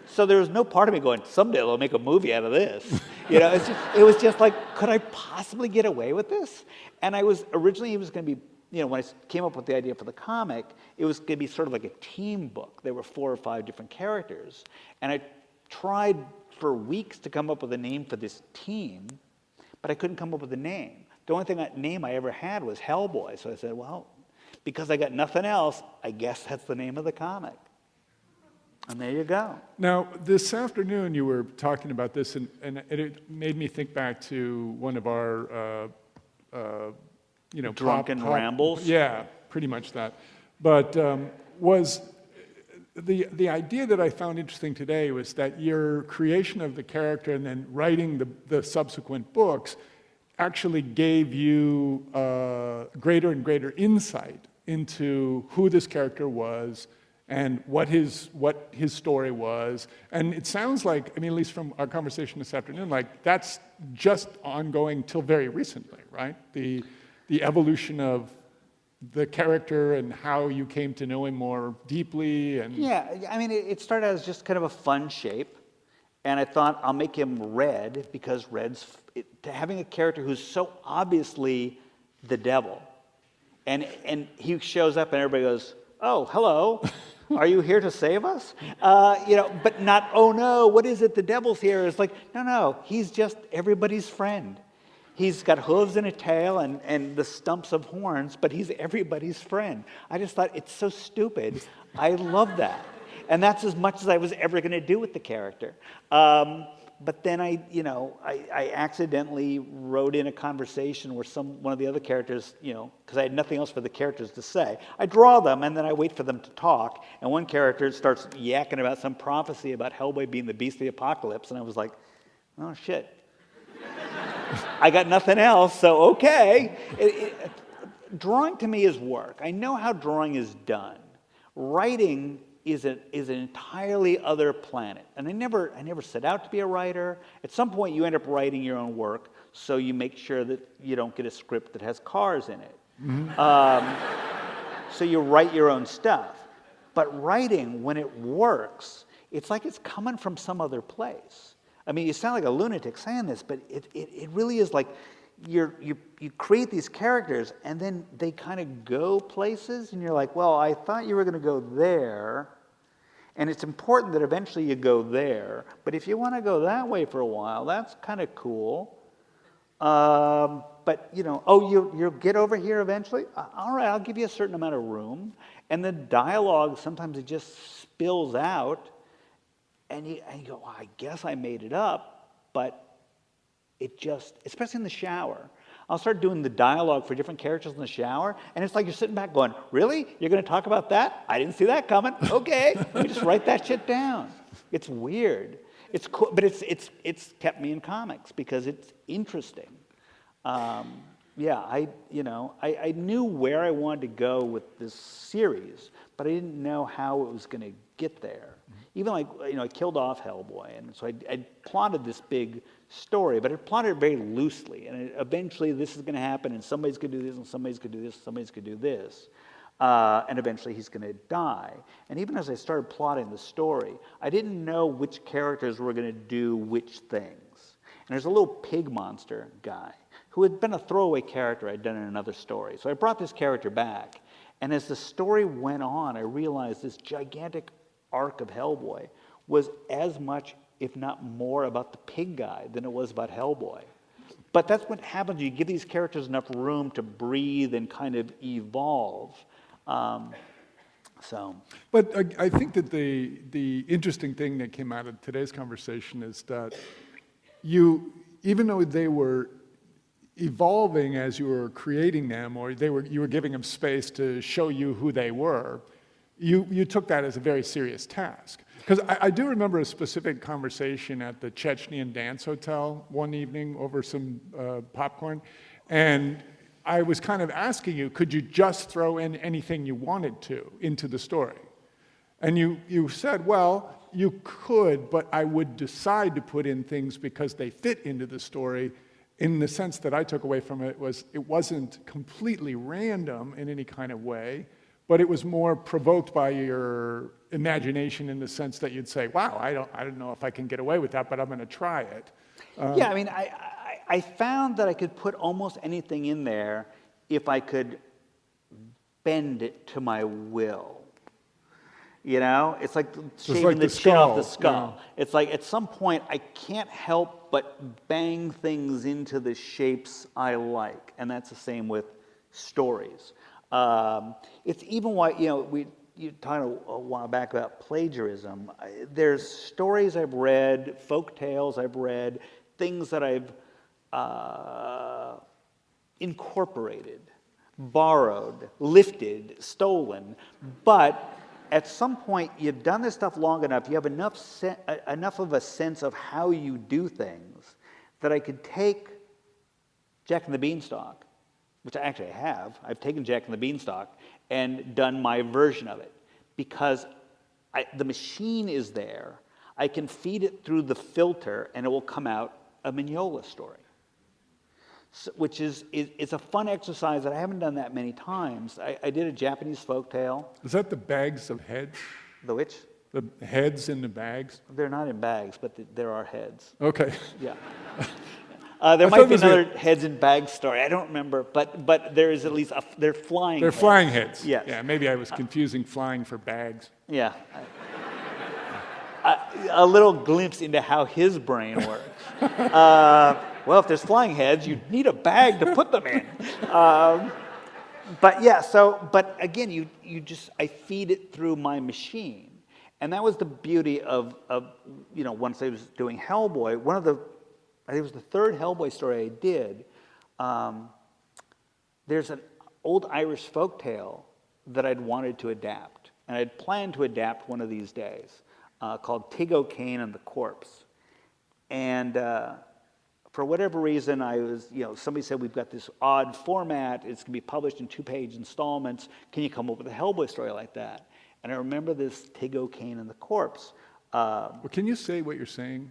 So there was no part of me going, someday they'll make a movie out of this. It was just like, could I possibly get away with this? And originally it was going to be, when I came up with the idea for the comic, it was going to be sort of like a team book. There were 4 or 5 different characters. And I tried for weeks to come up with a name for this team, but I couldn't come up with a name. The only name I ever had was Hellboy. So I said, well, because I got nothing else, I guess that's the name of the comic. And there you go. Now, this afternoon you were talking about this, and it made me think back to one of our, Drunken rambles? Yeah, pretty much that. But was the idea that I found interesting today was that your creation of the character and then writing the subsequent books actually gave you greater and greater insight into who this character was and what his story was. And it sounds like, at least from our conversation this afternoon, like that's just ongoing till very recently, right? The evolution of the character and how you came to know him more deeply. And yeah, it started as just kind of a fun shape, and I thought I'll make him red because having a character who's so obviously the devil, and he shows up and everybody goes, oh, hello, are you here to save us? But not, oh no, what is it, the devil's here? It's like, no, he's just everybody's friend. He's got hooves and a tail and the stumps of horns, but he's everybody's friend. I just thought, it's so stupid. I love that. And that's as much as I was ever going to do with the character. But then I accidentally wrote in a conversation where one of the other characters, because I had nothing else for the characters to say. I draw them, and then I wait for them to talk, and one character starts yakking about some prophecy about Hellboy being the beast of the apocalypse, and I was like, oh, shit. I got nothing else, so okay. Drawing to me is work. I know how drawing is done. Writing is an entirely other planet. And I never set out to be a writer. At some point, you end up writing your own work, so you make sure that you don't get a script that has cars in it. Mm-hmm. So you write your own stuff. But writing, when it works, it's like it's coming from some other place. You sound like a lunatic saying this, but it really is like you create these characters, and then they kind of go places, and you're like, well, I thought you were going to go there, and it's important that eventually you go there, but if you want to go that way for a while, that's kind of cool. But, you'll get over here eventually? All right, I'll give you a certain amount of room. And the dialogue, sometimes it just spills out, and you go, well, I guess I made it up, but it just, especially in the shower, I'll start doing the dialogue for different characters in the shower, and it's like you're sitting back going, really? You're going to talk about that? I didn't see that coming. Okay, let me just write that shit down. It's weird. It's cool, but it's kept me in comics because it's interesting. I knew where I wanted to go with this series, but I didn't know how it was going to get there. Even I killed off Hellboy, and so I plotted this big story, but I plotted it very loosely, and eventually this is going to happen, and somebody's going to do this, and somebody's going to do this, and somebody's going to do this, and eventually he's going to die. And even as I started plotting the story, I didn't know which characters were going to do which things. And there's a little pig monster guy who had been a throwaway character I'd done in another story. So I brought this character back, and as the story went on, I realized this gigantic arc of Hellboy was as much, if not more, about the pig guy than it was about Hellboy. But that's what happens. You give these characters enough room to breathe and kind of evolve. But I think that the interesting thing that came out of today's conversation is that even though they were evolving as you were creating them, or you were giving them space to show you who they were, you took that as a very serious task. Because I do remember a specific conversation at the Chechnyan Dance Hotel one evening over some popcorn, and I was kind of asking you, could you just throw in anything you wanted to into the story? And you said, well, you could, but I would decide to put in things because they fit into the story. In the sense that I took away from it was it wasn't completely random in any kind of way, but it was more provoked by your imagination in the sense that you'd say, wow, I don't know if I can get away with that, but I'm going to try it. Yeah, I mean, I found that I could put almost anything in there if I could bend it to my will. You know, it's like shaving like the the chin off the skull, skull. It's like at some point I can't help but bang things into the shapes I like, and that's the same with stories. It's even why, you talked a while back about plagiarism. There's stories I've read, folk tales I've read, things that I've incorporated, borrowed, lifted, stolen, but at some point, you've done this stuff long enough, you have enough of a sense of how you do things that I could take Jack and the Beanstalk, which I actually have. I've taken Jack and the Beanstalk and done my version of it because the machine is there. I can feed it through the filter and it will come out a Mignola story. So, which is a fun exercise that I haven't done that many times. I did a Japanese folktale. Is that the bags of heads? The which? The heads in the bags? They're not in bags, but there are heads. Okay. Yeah. There might be another heads in bags story. I don't remember, but there is at least they're flying. They're heads. flying heads. Yes. Yeah. Maybe I was confusing flying for bags. Yeah. A little glimpse into how his brain works. Well, if there's flying heads, you need a bag to put them in. But yeah, but again, I feed it through my machine. And that was the beauty of once I was doing Hellboy, I think it was the third Hellboy story I did, there's an old Irish folktale that I'd wanted to adapt. And I'd planned to adapt one of these days, called Tig O'Kane and the Corpse. And for whatever reason, somebody said, we've got this odd format, it's going to be published in 2-page installments, can you come up with a Hellboy story like that? And I remember this Tig O'Kane and the Corpse. Well, can you say what you're saying?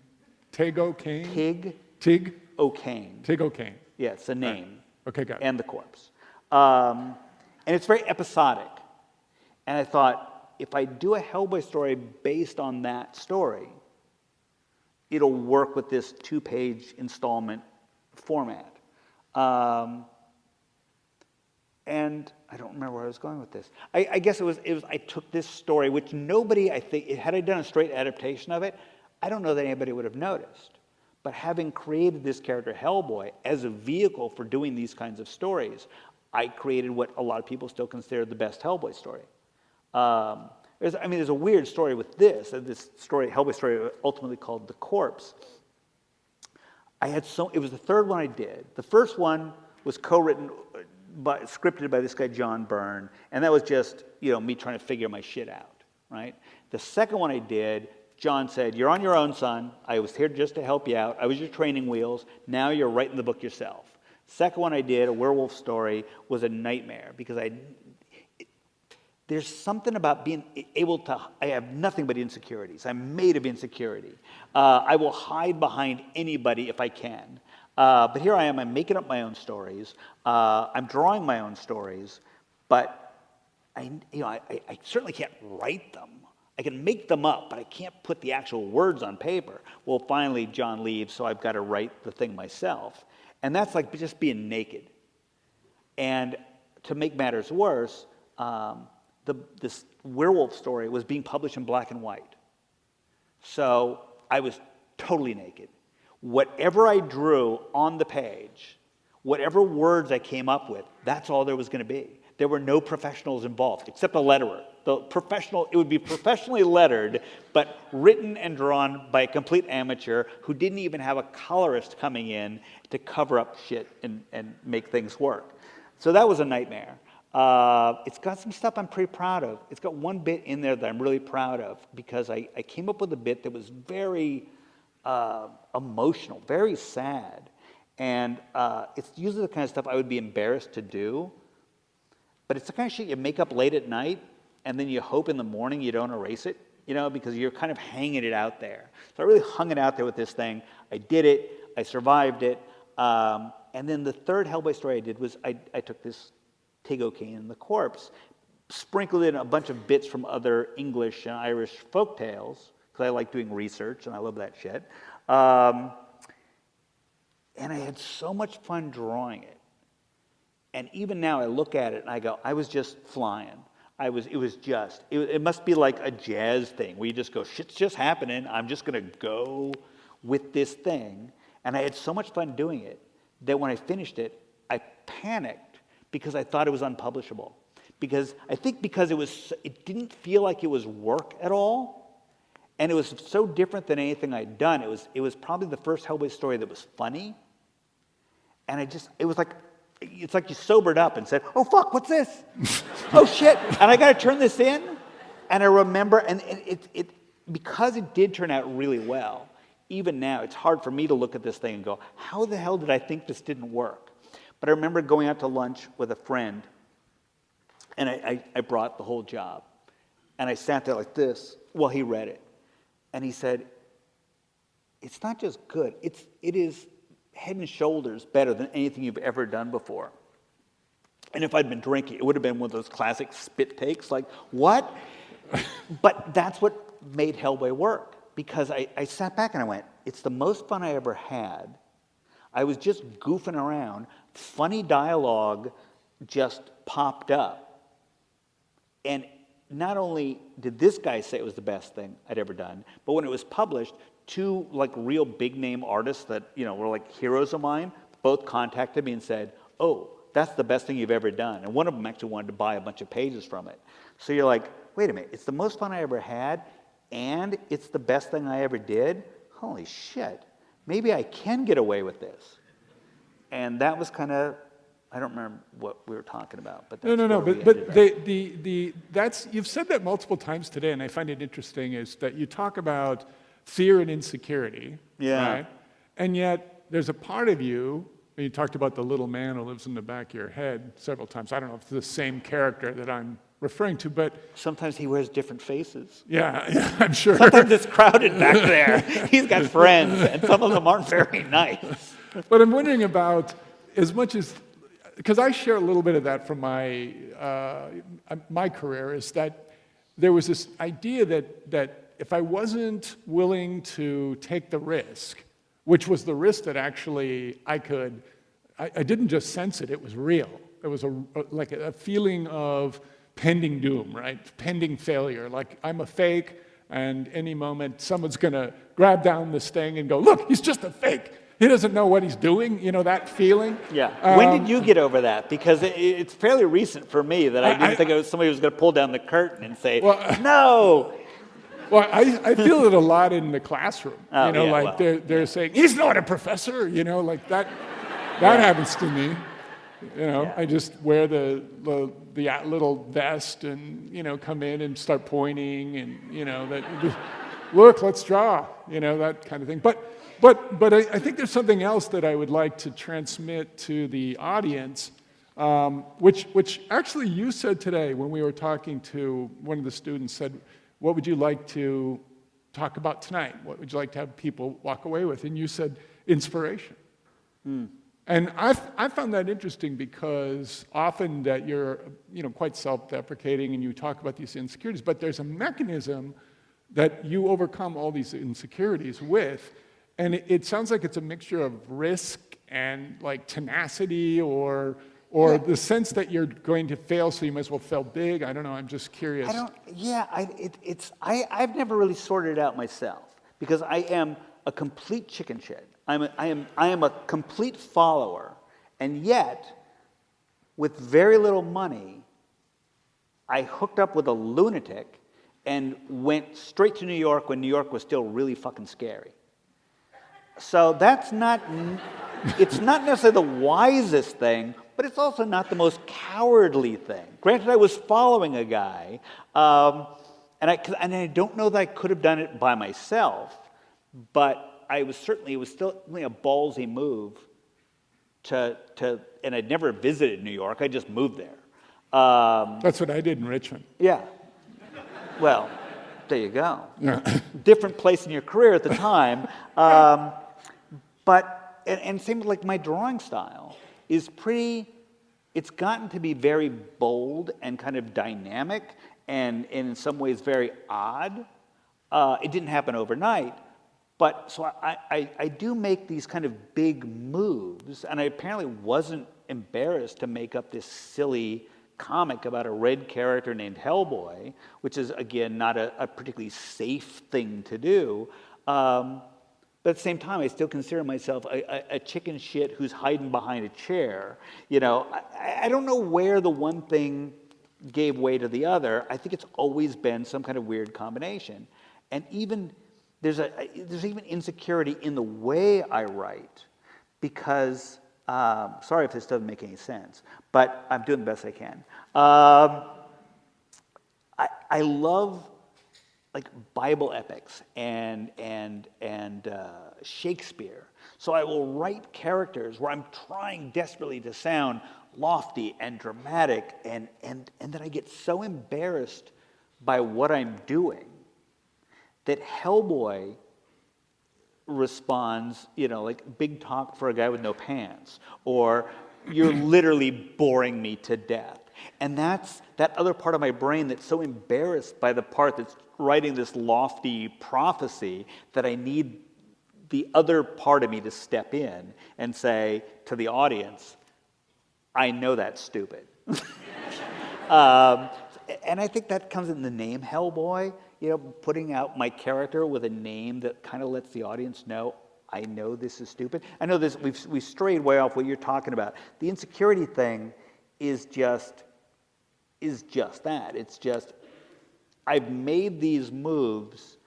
Tig O'Kane? Tig O'Kane. Tig O'Kane. Yeah, it's a name. Right. Okay, got it. And the Corpse. And it's very episodic. And I thought, if I do a Hellboy story based on that story, it'll work with this 2-page installment format. And I don't remember where I was going with this. I guess it was I took this story, which nobody, I think, had I done a straight adaptation of it, I don't know that anybody would have noticed. But having created this character Hellboy as a vehicle for doing these kinds of stories, I created what a lot of people still consider the best Hellboy story. There's a weird story with this story, Hellboy story, ultimately called The Corpse. It was the third one I did. The first one was co-written, scripted by this guy John Byrne, and that was just me trying to figure my shit out, right? The second one I did, John said, "You're on your own, son. I was here just to help you out. I was your training wheels. Now you're writing the book yourself." Second one I did, a werewolf story, was a nightmare because there's something about being able to, I have nothing but insecurities. I'm made of insecurity. I will hide behind anybody if I can. But here I am, I'm making up my own stories. I'm drawing my own stories, but I certainly can't write them. I can make them up, but I can't put the actual words on paper. Well, finally, John leaves, so I've got to write the thing myself. And that's like just being naked. And to make matters worse, this werewolf story was being published in black and white. So I was totally naked. Whatever I drew on the page, whatever words I came up with, that's all there was going to be. There were no professionals involved, except a letterer. It would be professionally lettered, but written and drawn by a complete amateur who didn't even have a colorist coming in to cover up shit and make things work. So that was a nightmare. It's got some stuff I'm pretty proud of. It's got one bit in there that I'm really proud of because I came up with a bit that was very emotional, very sad. And it's usually the kind of stuff I would be embarrassed to do. But it's the kind of shit you make up late at night, and then you hope in the morning you don't erase it, because you're kind of hanging it out there. So I really hung it out there with this thing. I did it. I survived it. And then the third Hellboy story I did was I took this Tigokane and the Corpse, sprinkled in a bunch of bits from other English and Irish folk tales, because I like doing research, and I love that shit. And I had so much fun drawing it. And even now I look at it and I go, I was just flying. It must be like a jazz thing where you just go, shit's just happening. I'm just going to go with this thing. And I had so much fun doing it that when I finished it, I panicked because I thought it was unpublishable. Because it didn't feel like it was work at all. And it was so different than anything I'd done. It was probably the first Hellboy story that was funny. And it's like you sobered up and said, oh, fuck, what's this? Oh, shit, and I got to turn this in? And I remember, and it because it did turn out really well, even now, it's hard for me to look at this thing and go, how the hell did I think this didn't work? But I remember going out to lunch with a friend, and I brought the whole job. And I sat there like this while he read it. And he said, it's not just good, it is head and shoulders better than anything you've ever done before. And if I'd been drinking, it would have been one of those classic spit takes, like, what? But that's what made Hellboy work, because I sat back and I went, it's the most fun I ever had. I was just goofing around. Funny dialogue just popped up. And not only did this guy say it was the best thing I'd ever done, but when it was published, two like real big name artists that were like heroes of mine both contacted me and said, oh, that's the best thing you've ever done. And one of them actually wanted to buy a bunch of pages from it. So you're like, wait a minute, it's the most fun I ever had, and it's the best thing I ever did? Holy shit, maybe I can get away with this. And that was kind of, I don't remember what we were talking about, but that's No. where we But ended up. that's you've said that multiple times today, and I find it interesting is that you talk about fear and insecurity, Yeah. right? And yet there's a part of you. And you talked about the little man who lives in the back of your head several times. I don't know if it's the same character that I'm referring to, but Sometimes he wears different faces. yeah, I'm sure. Sometimes it's crowded back there. He's got friends, and some of them aren't very nice. But I'm wondering about, as much as, because I share a little bit of that from my my career, is that there was this idea that if I wasn't willing to take the risk, which was the risk that actually I didn't just sense it, it was real. It was like a feeling of pending doom, right? Pending failure, like I'm a fake, and any moment someone's gonna grab down this thing and go, look, he's just a fake. He doesn't know what he's doing, that feeling. Yeah. When did you get over that? Because it's fairly recent for me that I didn't think it was somebody who was going to pull down the curtain and say, no. Well, I feel it a lot in the classroom. Oh, they're saying, he's not a professor, like that happens to me. I just wear the little vest and, come in and start pointing and, look, let's draw, that kind of thing. But I think there's something else that I would like to transmit to the audience, which actually you said today when we were talking to one of the students, said, what would you like to talk about tonight? What would you like to have people walk away with? And you said inspiration. And I found that interesting because often that you're quite self-deprecating and you talk about these insecurities, but there's a mechanism that you overcome all these insecurities with. And it sounds like it's a mixture of risk and like tenacity or the sense that you're going to fail, so you might as well fail big? I don't know. I'm just curious. I've never really sorted it out myself because I am a complete chicken shit. I am a complete follower, and yet, with very little money, I hooked up with a lunatic and went straight to New York when New York was still really fucking scary. So it's not necessarily the wisest thing, but it's also not the most cowardly thing. Granted, I was following a guy, and I don't know that I could have done it by myself, but it was still a ballsy move and I'd never visited New York, I just moved there. That's what I did in Richmond. Yeah. Well, there you go. Yeah. Different place in your career at the time. But same with like my drawing style is it's gotten to be very bold and kind of dynamic and in some ways very odd. It didn't happen overnight, but so I do make these kind of big moves, and I apparently wasn't embarrassed to make up this silly comic about a red character named Hellboy, which is, again, not a particularly safe thing to do. But at the same time, I still consider myself a chicken shit who's hiding behind a chair. You know, I don't know where the one thing gave way to the other. I think it's always been some kind of weird combination. And even there's even insecurity in the way I write, because sorry if this doesn't make any sense, but I'm doing the best I can. I love like Bible epics and Shakespeare. So I will write characters where I'm trying desperately to sound lofty and dramatic, and then I get so embarrassed by what I'm doing that Hellboy responds, you know, like big talk for a guy with no pants, or you're literally boring me to death. And that's that other part of my brain that's so embarrassed by the part that's writing this lofty prophecy that I need the other part of me to step in and say to the audience, I know that's stupid. And I think that comes in the name Hellboy, you know, putting out my character with a name that kind of lets the audience know, I know this is stupid. I know this, we've strayed way off what you're talking about. The insecurity thing is just that. It's just, I've made these moves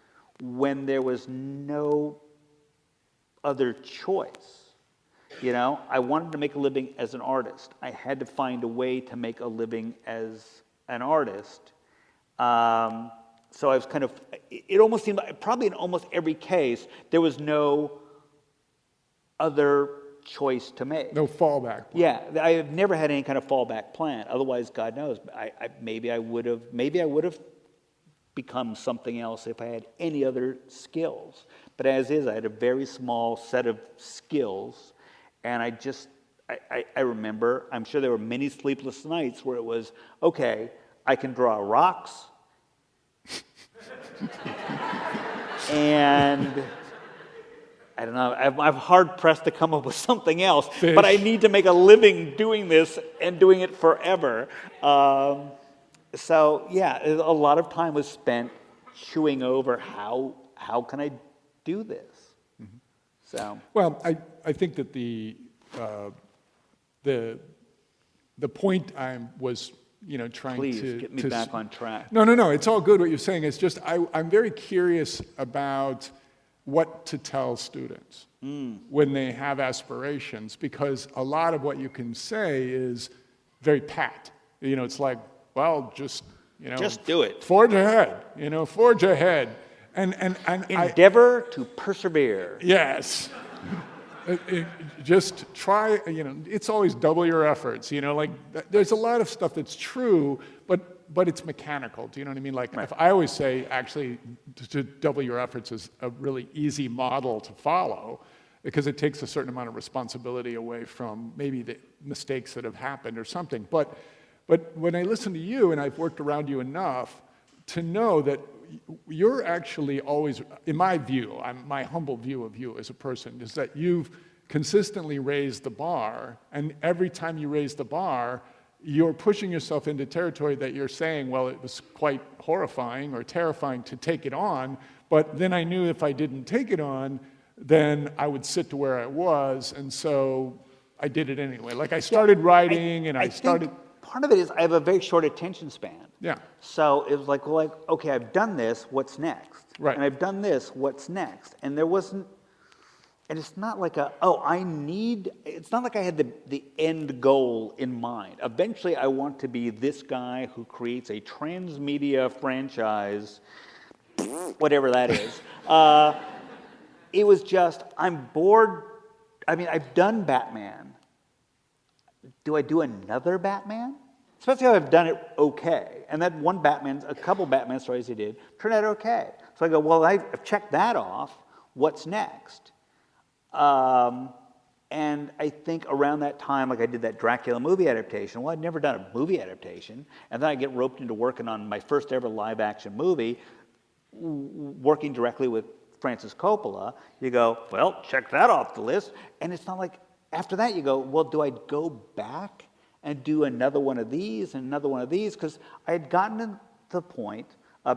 when there was no other choice. You know, I wanted to make a living as an artist. I had to find a way to make a living as an artist. So I was kind of, it almost seemed like, probably in almost every case, there was no other choice to make. No fallback plan. Yeah, I have never had any kind of fallback plan. Otherwise, God knows, maybe I would have become something else if I had any other skills. But as is, I had a very small set of skills, and I remember, I'm sure there were many sleepless nights where it was, okay, I can draw rocks, and I don't know, I'm hard-pressed to come up with something else, Fish. But I need to make a living doing this and doing it forever. So, yeah, a lot of time was spent chewing over how can I do this? Mm-hmm. So. Well, I think that the point I was, you know, trying Please, to... get me back on track. No, it's all good what you're saying. It's just I'm very curious about what to tell students when they have aspirations, because a lot of what you can say is very pat. You know, it's like, well, just, you know... Just do it. Forge ahead, you know, forge ahead. And Endeavor to persevere. Yes. Just try, you know, it's always double your efforts, you know, like there's a lot of stuff that's true, but it's mechanical. Do you know what I mean? Like, right. If I always say, actually, to double your efforts is a really easy model to follow, because it takes a certain amount of responsibility away from maybe the mistakes that have happened or something. But when I listen to you, and I've worked around you enough to know that you're actually always, in my view, my humble view of you as a person, is that you've consistently raise the bar, and every time you raise the bar, you're pushing yourself into territory that you're saying, well, it was quite horrifying or terrifying to take it on, but then I knew if I didn't take it on, then I would sit to where I was, and so I did it anyway. Like I started writing, and I started... Think part of it is I have a very short attention span. Yeah. So it was like, well, okay, I've done this, what's next? Right. And I've done this, what's next? And there wasn't, and it's not like it's not like I had the end goal in mind. Eventually, I want to be this guy who creates a transmedia franchise, whatever that is. It was just, I'm bored. I mean, I've done Batman. Do I do another Batman? Especially if I've done it okay. And that a couple Batman stories I did, turned out okay. So I go, well, I've checked that off. What's next? And I think around that time, like I did that Dracula movie adaptation. Well, I'd never done a movie adaptation. And then I get roped into working on my first ever live action movie, working directly with Francis Coppola. You go, well, check that off the list. And it's not like, after that you go, well, do I go back and do another one of these and another one of these? Because I had gotten to the point,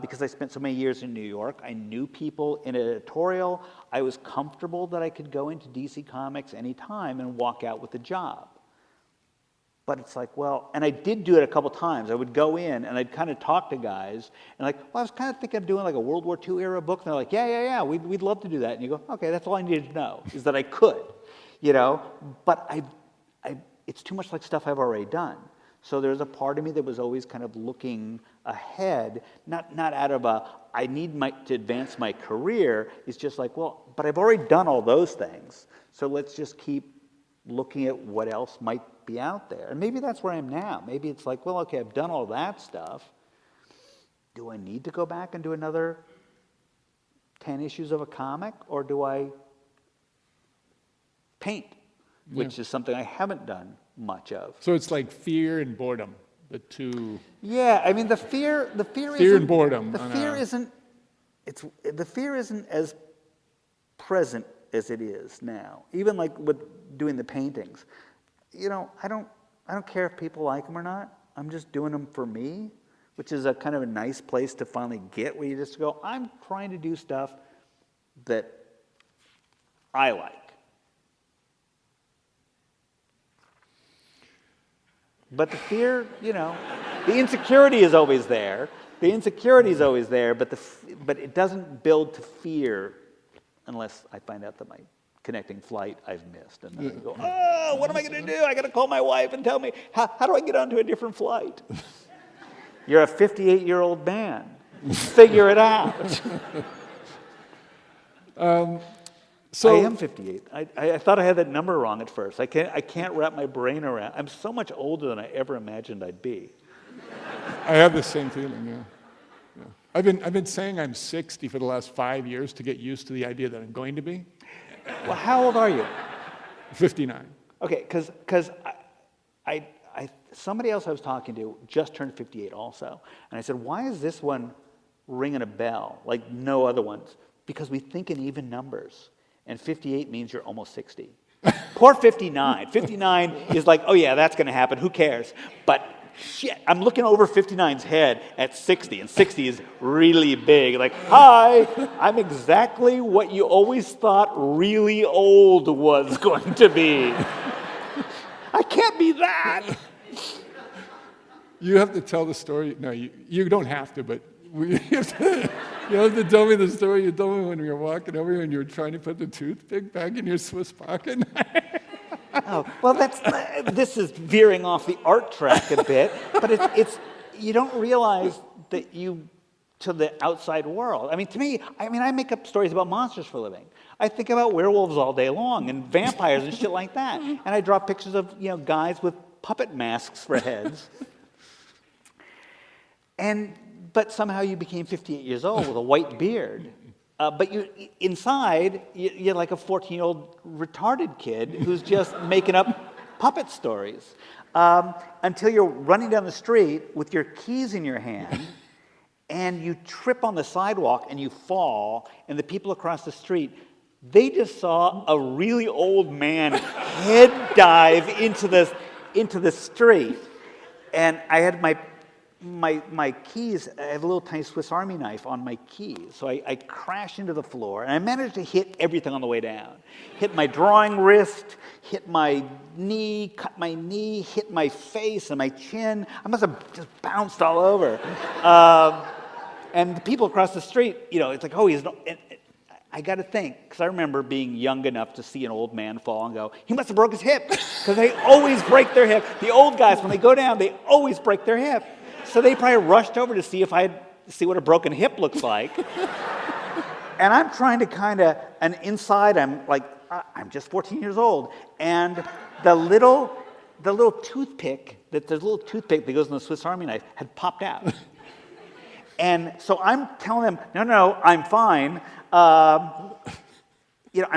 because I spent so many years in New York, I knew people in editorial. I was comfortable that I could go into DC Comics anytime and walk out with a job. But it's like, well, and I did do it a couple times. I would go in and I'd kind of talk to guys and like, well, I was kind of thinking of doing like a World War II era book. And they're like, yeah, we'd love to do that. And you go, okay, that's all I needed to know, is that I could, but it's too much like stuff I've already done. So there's a part of me that was always kind of looking ahead, not out of I need to advance my career. It's just like, well, but I've already done all those things. So let's just keep looking at what else might be out there. And maybe that's where I am now. Maybe it's like, well, okay, I've done all that stuff. Do I need to go back and do another 10 issues of a comic? Or do I paint, which is something I haven't done much of? So it's like fear and boredom, the two... Yeah, I mean, the fear Fear and boredom. The fear isn't as present as it is now. Even like with doing the paintings. I don't care if people like them or not. I'm just doing them for me, which is a kind of a nice place to finally get, where you just go, I'm trying to do stuff that I like. But the fear, the insecurity is always there. The insecurity is always there, but it doesn't build to fear unless I find out that my connecting flight I've missed. And then I go, oh, what am I going to do? I got to call my wife and tell me, how do I get onto a different flight? You're a 58-year-old man. Figure it out. So I am 58. I thought I had that number wrong at first. I can't wrap my brain around. I'm so much older than I ever imagined I'd be. I have the same feeling, yeah. I've been saying I'm 60 for the last 5 years to get used to the idea that I'm going to be. Well, how old are you? 59. Okay, because somebody else I was talking to just turned 58 also. And I said, why is this one ringing a bell like no other ones? Because we think in even numbers. And 58 means you're almost 60. Poor 59. 59 is like, oh yeah, that's going to happen. Who cares? But shit, I'm looking over 59's head at 60, and 60 is really big. Like, hi, I'm exactly what you always thought really old was going to be. I can't be that. You have to tell the story. No, you don't have to, but you have to tell me the story you told me when we were walking over here and you were trying to put the toothpick back in your Swiss pocket. Oh, well, this is veering off the art track a bit, but it's you don't realize that to the outside world. I mean, to me, I make up stories about monsters for a living. I think about werewolves all day long and vampires and shit like that. And I draw pictures of, guys with puppet masks for heads. But somehow you became 58 years old with a white beard. But inside, you're like a 14-year-old retarded kid who's just making up puppet stories. Until you're running down the street with your keys in your hand, and you trip on the sidewalk and you fall, and the people across the street They just saw a really old man head dive into the street. And I had my keys, I have a little tiny Swiss Army knife on my keys. So I crashed into the floor, and I managed to hit everything on the way down. Hit my drawing wrist, hit my knee, cut my knee, hit my face and my chin. I must have just bounced all over. And the people across the street, it's like, oh, he's no... I got to think, because I remember being young enough to see an old man fall and go, he must have broke his hip, because they always break their hip. The old guys, when they go down, they always break their hip. So they probably rushed over to see what a broken hip looks like. And I'm trying to and inside I'm like, I'm just 14 years old. And the little toothpick, there's a little toothpick that goes in the Swiss Army knife, had popped out. And so I'm telling them, no, I'm fine. I'm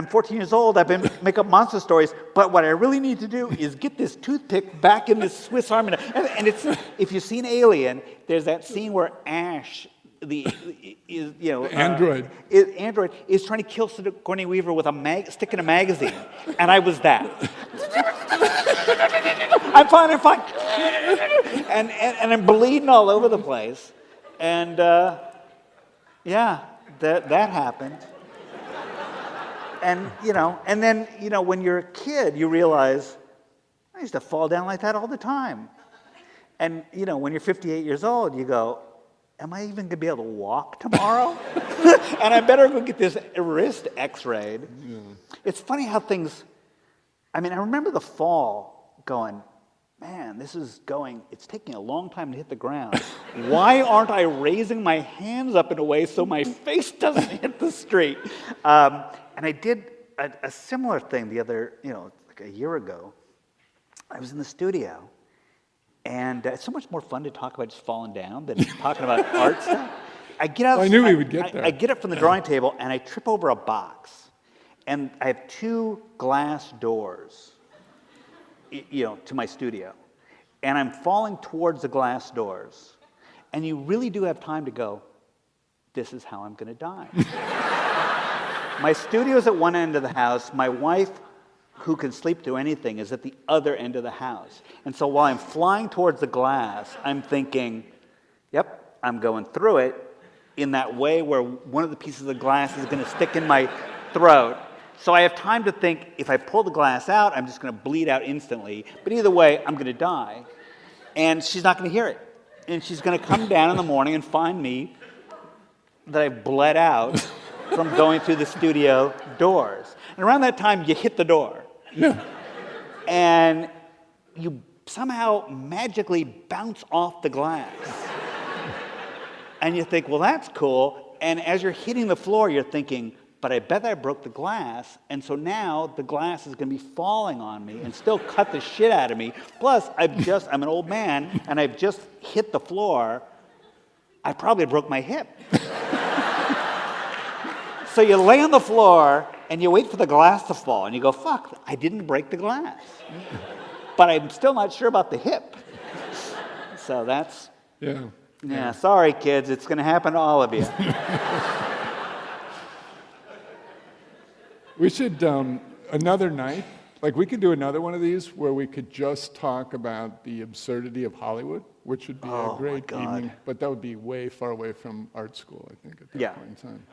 14 years old. I've been making up monster stories. But what I really need to do is get this toothpick back in this Swiss Army knife. And it's, if you've seen Alien, there's that scene where Ash, Android is trying to kill Sigourney Weaver with a stick in a magazine. And I was that. I'm fine. And I'm bleeding all over the place. And that happened. And and then when you're a kid, you realize I used to fall down like that all the time. And when you're 58 years old, you go, am I even going to be able to walk tomorrow? And I better go get this wrist X-rayed. Yeah. It's funny how things. I remember the fall going, man, it's taking a long time to hit the ground. Why aren't I raising my hands up in a way so my face doesn't hit the street? And I did a similar thing the other, like a year ago. I was in the studio, and it's so much more fun to talk about just falling down than talking about art stuff. I knew we would get there. I get up from the drawing table, and I trip over a box. And I have 2 glass doors, to my studio. And I'm falling towards the glass doors. And you really do have time to go, this is how I'm going to die. My studio's at one end of the house. My wife, who can sleep through anything, is at the other end of the house. And so while I'm flying towards the glass, I'm thinking, yep, I'm going through it in that way where one of the pieces of glass is going to stick in my throat. So I have time to think, if I pull the glass out, I'm just going to bleed out instantly. But either way, I'm going to die. And she's not going to hear it. And she's going to come down in the morning and find me that I've bled out from going through the studio doors. And around that time, you hit the door. Yeah. And you somehow magically bounce off the glass. And you think, well, that's cool. And as you're hitting the floor, you're thinking, but I bet I broke the glass, and so now the glass is going to be falling on me and still cut the shit out of me. Plus, I'm an old man, and I've just hit the floor. I probably broke my hip. So you lay on the floor, and you wait for the glass to fall, and you go, fuck, I didn't break the glass. But I'm still not sure about the hip. So that's... Yeah, sorry, kids, it's going to happen to all of you. We should, another night, we could do another one of these where we could just talk about the absurdity of Hollywood, which would be a great evening, but that would be way far away from art school, I think, at that point in time.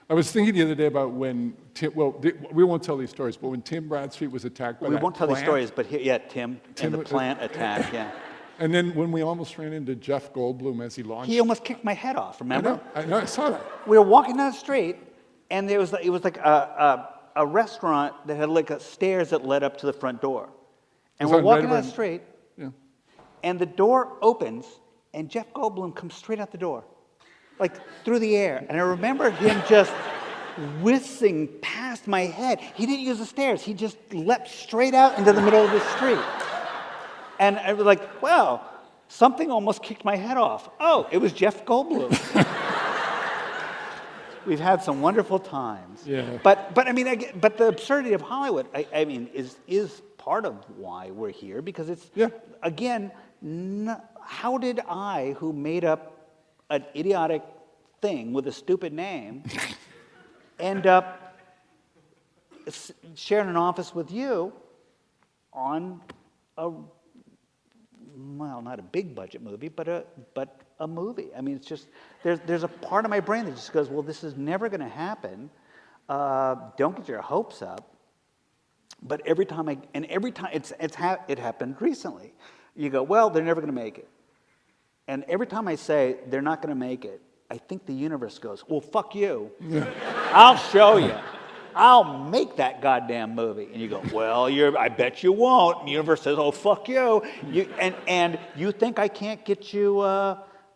I was thinking the other day about when we won't tell these stories, but when Tim Bradstreet was attacked by that plant. We won't tell these stories, but Tim and the plant attack, yeah. And then when we almost ran into Jeff Goldblum as he launched. He almost kicked my head off, remember? I know, I saw that. We were walking down the street, and it was like a restaurant that had stairs that led up to the front door. And we're walking down the street, and the door opens, and Jeff Goldblum comes straight out the door, through the air. And I remember him just whizzing past my head. He didn't use the stairs. He just leapt straight out into the middle of the street. And I was like, wow, something almost kicked my head off. Oh, it was Jeff Goldblum. We've had some wonderful times. Yeah. But the absurdity of Hollywood, is part of why we're here, because it's, again, how did I, who made up an idiotic thing with a stupid name, end up sharing an office with you on a, well, not a big budget movie, but a movie. I mean, it's just, there's a part of my brain that just goes, well, this is never going to happen. Don't get your hopes up. But every time it happened recently. You go, well, they're never going to make it. And every time I say they're not going to make it, I think the universe goes, well, fuck you. Yeah. I'll show you. I'll make that goddamn movie. And you go, well, I bet you won't. And the universe says, oh, fuck you. And you think I can't get you,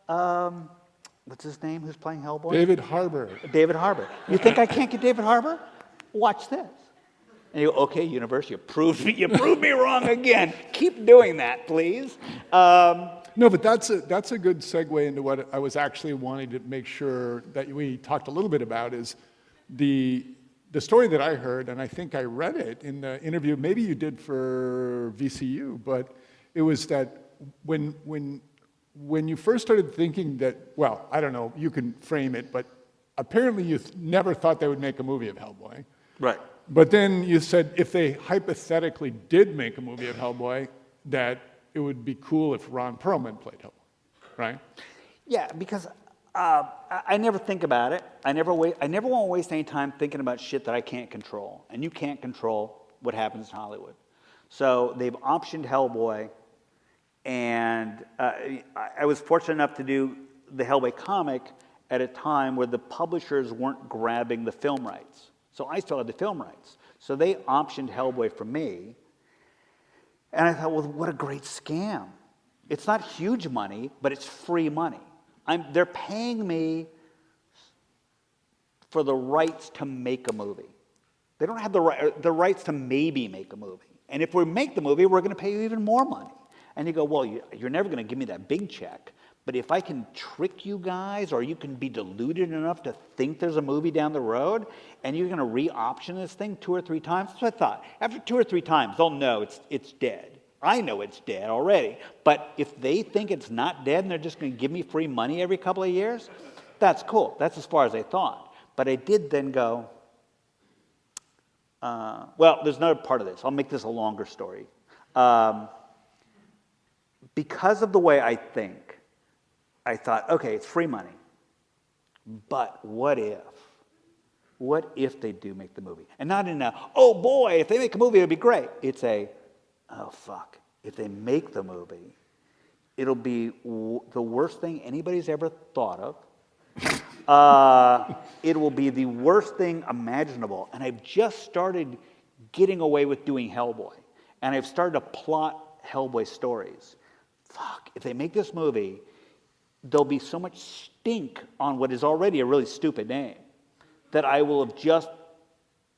what's his name, who's playing Hellboy? David Harbour. David Harbour. You think I can't get David Harbour? Watch this. And you go, okay, universe, you proved me wrong again. Keep doing that, please. No, but that's a good segue into what I was actually wanting to make sure that we talked a little bit about is the story that I heard, and I think I read it in the interview, maybe you did for VCU, but it was that when you first started thinking that, well, I don't know, you can frame it, but apparently you never thought they would make a movie of Hellboy. Right. But then you said if they hypothetically did make a movie of Hellboy, that it would be cool if Ron Perlman played Hellboy, right? Yeah, because I never think about it. I never want to waste any time thinking about shit that I can't control. And you can't control what happens in Hollywood. So they've optioned Hellboy, and I was fortunate enough to do the Hellboy comic at a time where the publishers weren't grabbing the film rights. So I still had the film rights. So they optioned Hellboy for me. And I thought, well, what a great scam. It's not huge money, but it's free money. They're paying me for the rights to make a movie. They don't have the rights to maybe make a movie. And if we make the movie, we're going to pay you even more money. And you go, well, you're never going to give me that big check. But if I can trick you guys, or you can be deluded enough to think there's a movie down the road, and you're going to re-option this thing 2 or 3 times, that's what I thought. After 2 or 3 times, they'll know it's dead. I know it's dead already. But if they think it's not dead and they're just going to give me free money every couple of years, that's cool. That's as far as I thought. But I did then go, well, there's another part of this. I'll make this a longer story. Because of the way I think, I thought, okay, it's free money. But what if? What if they do make the movie? And not in a, oh boy, if they make a movie, it'll be great. It's a, oh fuck, if they make the movie, it'll be the worst thing anybody's ever thought of. It will be the worst thing imaginable. And I've just started getting away with doing Hellboy. And I've started to plot Hellboy stories. Fuck, if they make this movie, there'll be so much stink on what is already a really stupid name that I will have just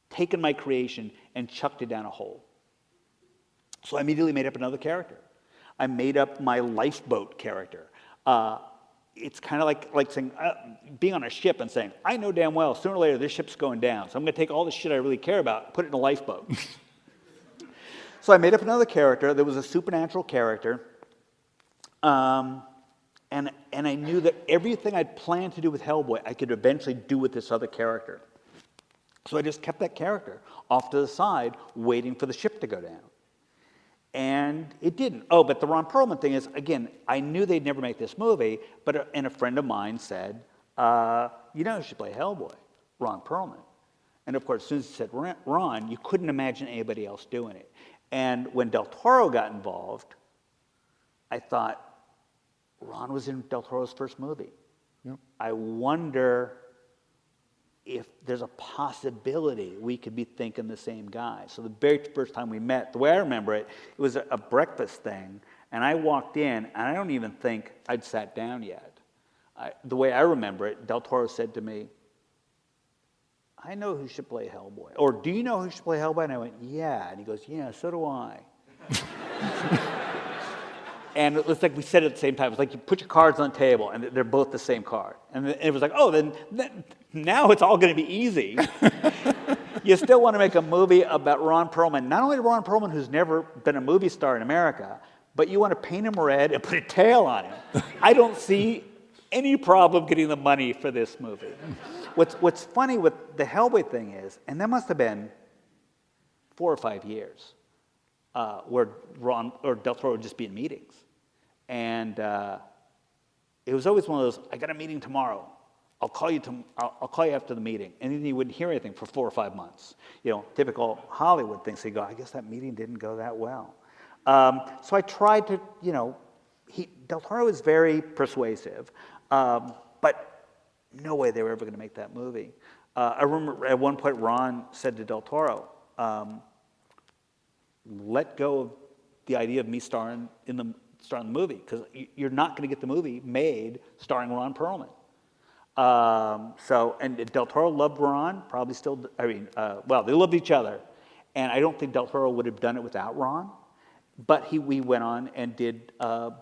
taken my creation and chucked it down a hole. So I immediately made up another character. I made up my lifeboat character. It's kind of like saying, being on a ship and saying, I know damn well sooner or later this ship's going down, so I'm going to take all the shit I really care about, put it in a lifeboat. So I made up another character that was a supernatural character. And I knew that everything I'd planned to do with Hellboy, I could eventually do with this other character. So I just kept that character off to the side, waiting for the ship to go down. And it didn't. Oh, but the Ron Perlman thing is, again, I knew they'd never make this movie, and a friend of mine said, you know who should play Hellboy? Ron Perlman. And of course, as soon as he said Ron, you couldn't imagine anybody else doing it. And when Del Toro got involved, I thought, Ron was in Del Toro's first movie. Yep. I wonder if there's a possibility we could be thinking the same guy. So the very first time we met, the way I remember it, it was a breakfast thing, and I walked in, and I don't even think I'd sat down yet. The way I remember it, Del Toro said to me, I know who should play Hellboy. Or, do you know who should play Hellboy? And I went, yeah. And he goes, yeah, so do I. And it was like we said it at the same time. It was like you put your cards on the table, and they're both the same card. And it was like, oh, then now it's all going to be easy. You still want to make a movie about Ron Perlman. Not only Ron Perlman, who's never been a movie star in America, but you want to paint him red and put a tail on him. I don't see any problem getting the money for this movie. What's funny with the Hellboy thing is, and that must have been 4 or 5 years where Ron or Del Toro would just be in meetings. And it was always one of those, I got a meeting tomorrow. I'll call you after the meeting. And then you wouldn't hear anything for 4 or 5 months. You know, typical Hollywood things. They go, I guess that meeting didn't go that well. So I tried to, you know, Del Toro is very persuasive, but no way they were ever going to make that movie. I remember at one point Ron said to Del Toro, let go of the idea of me starring in the movie, because you're not going to get the movie made starring Ron Perlman. And Del Toro loved Ron, probably still, well, they loved each other. And I don't think Del Toro would have done it without Ron. But we went on and did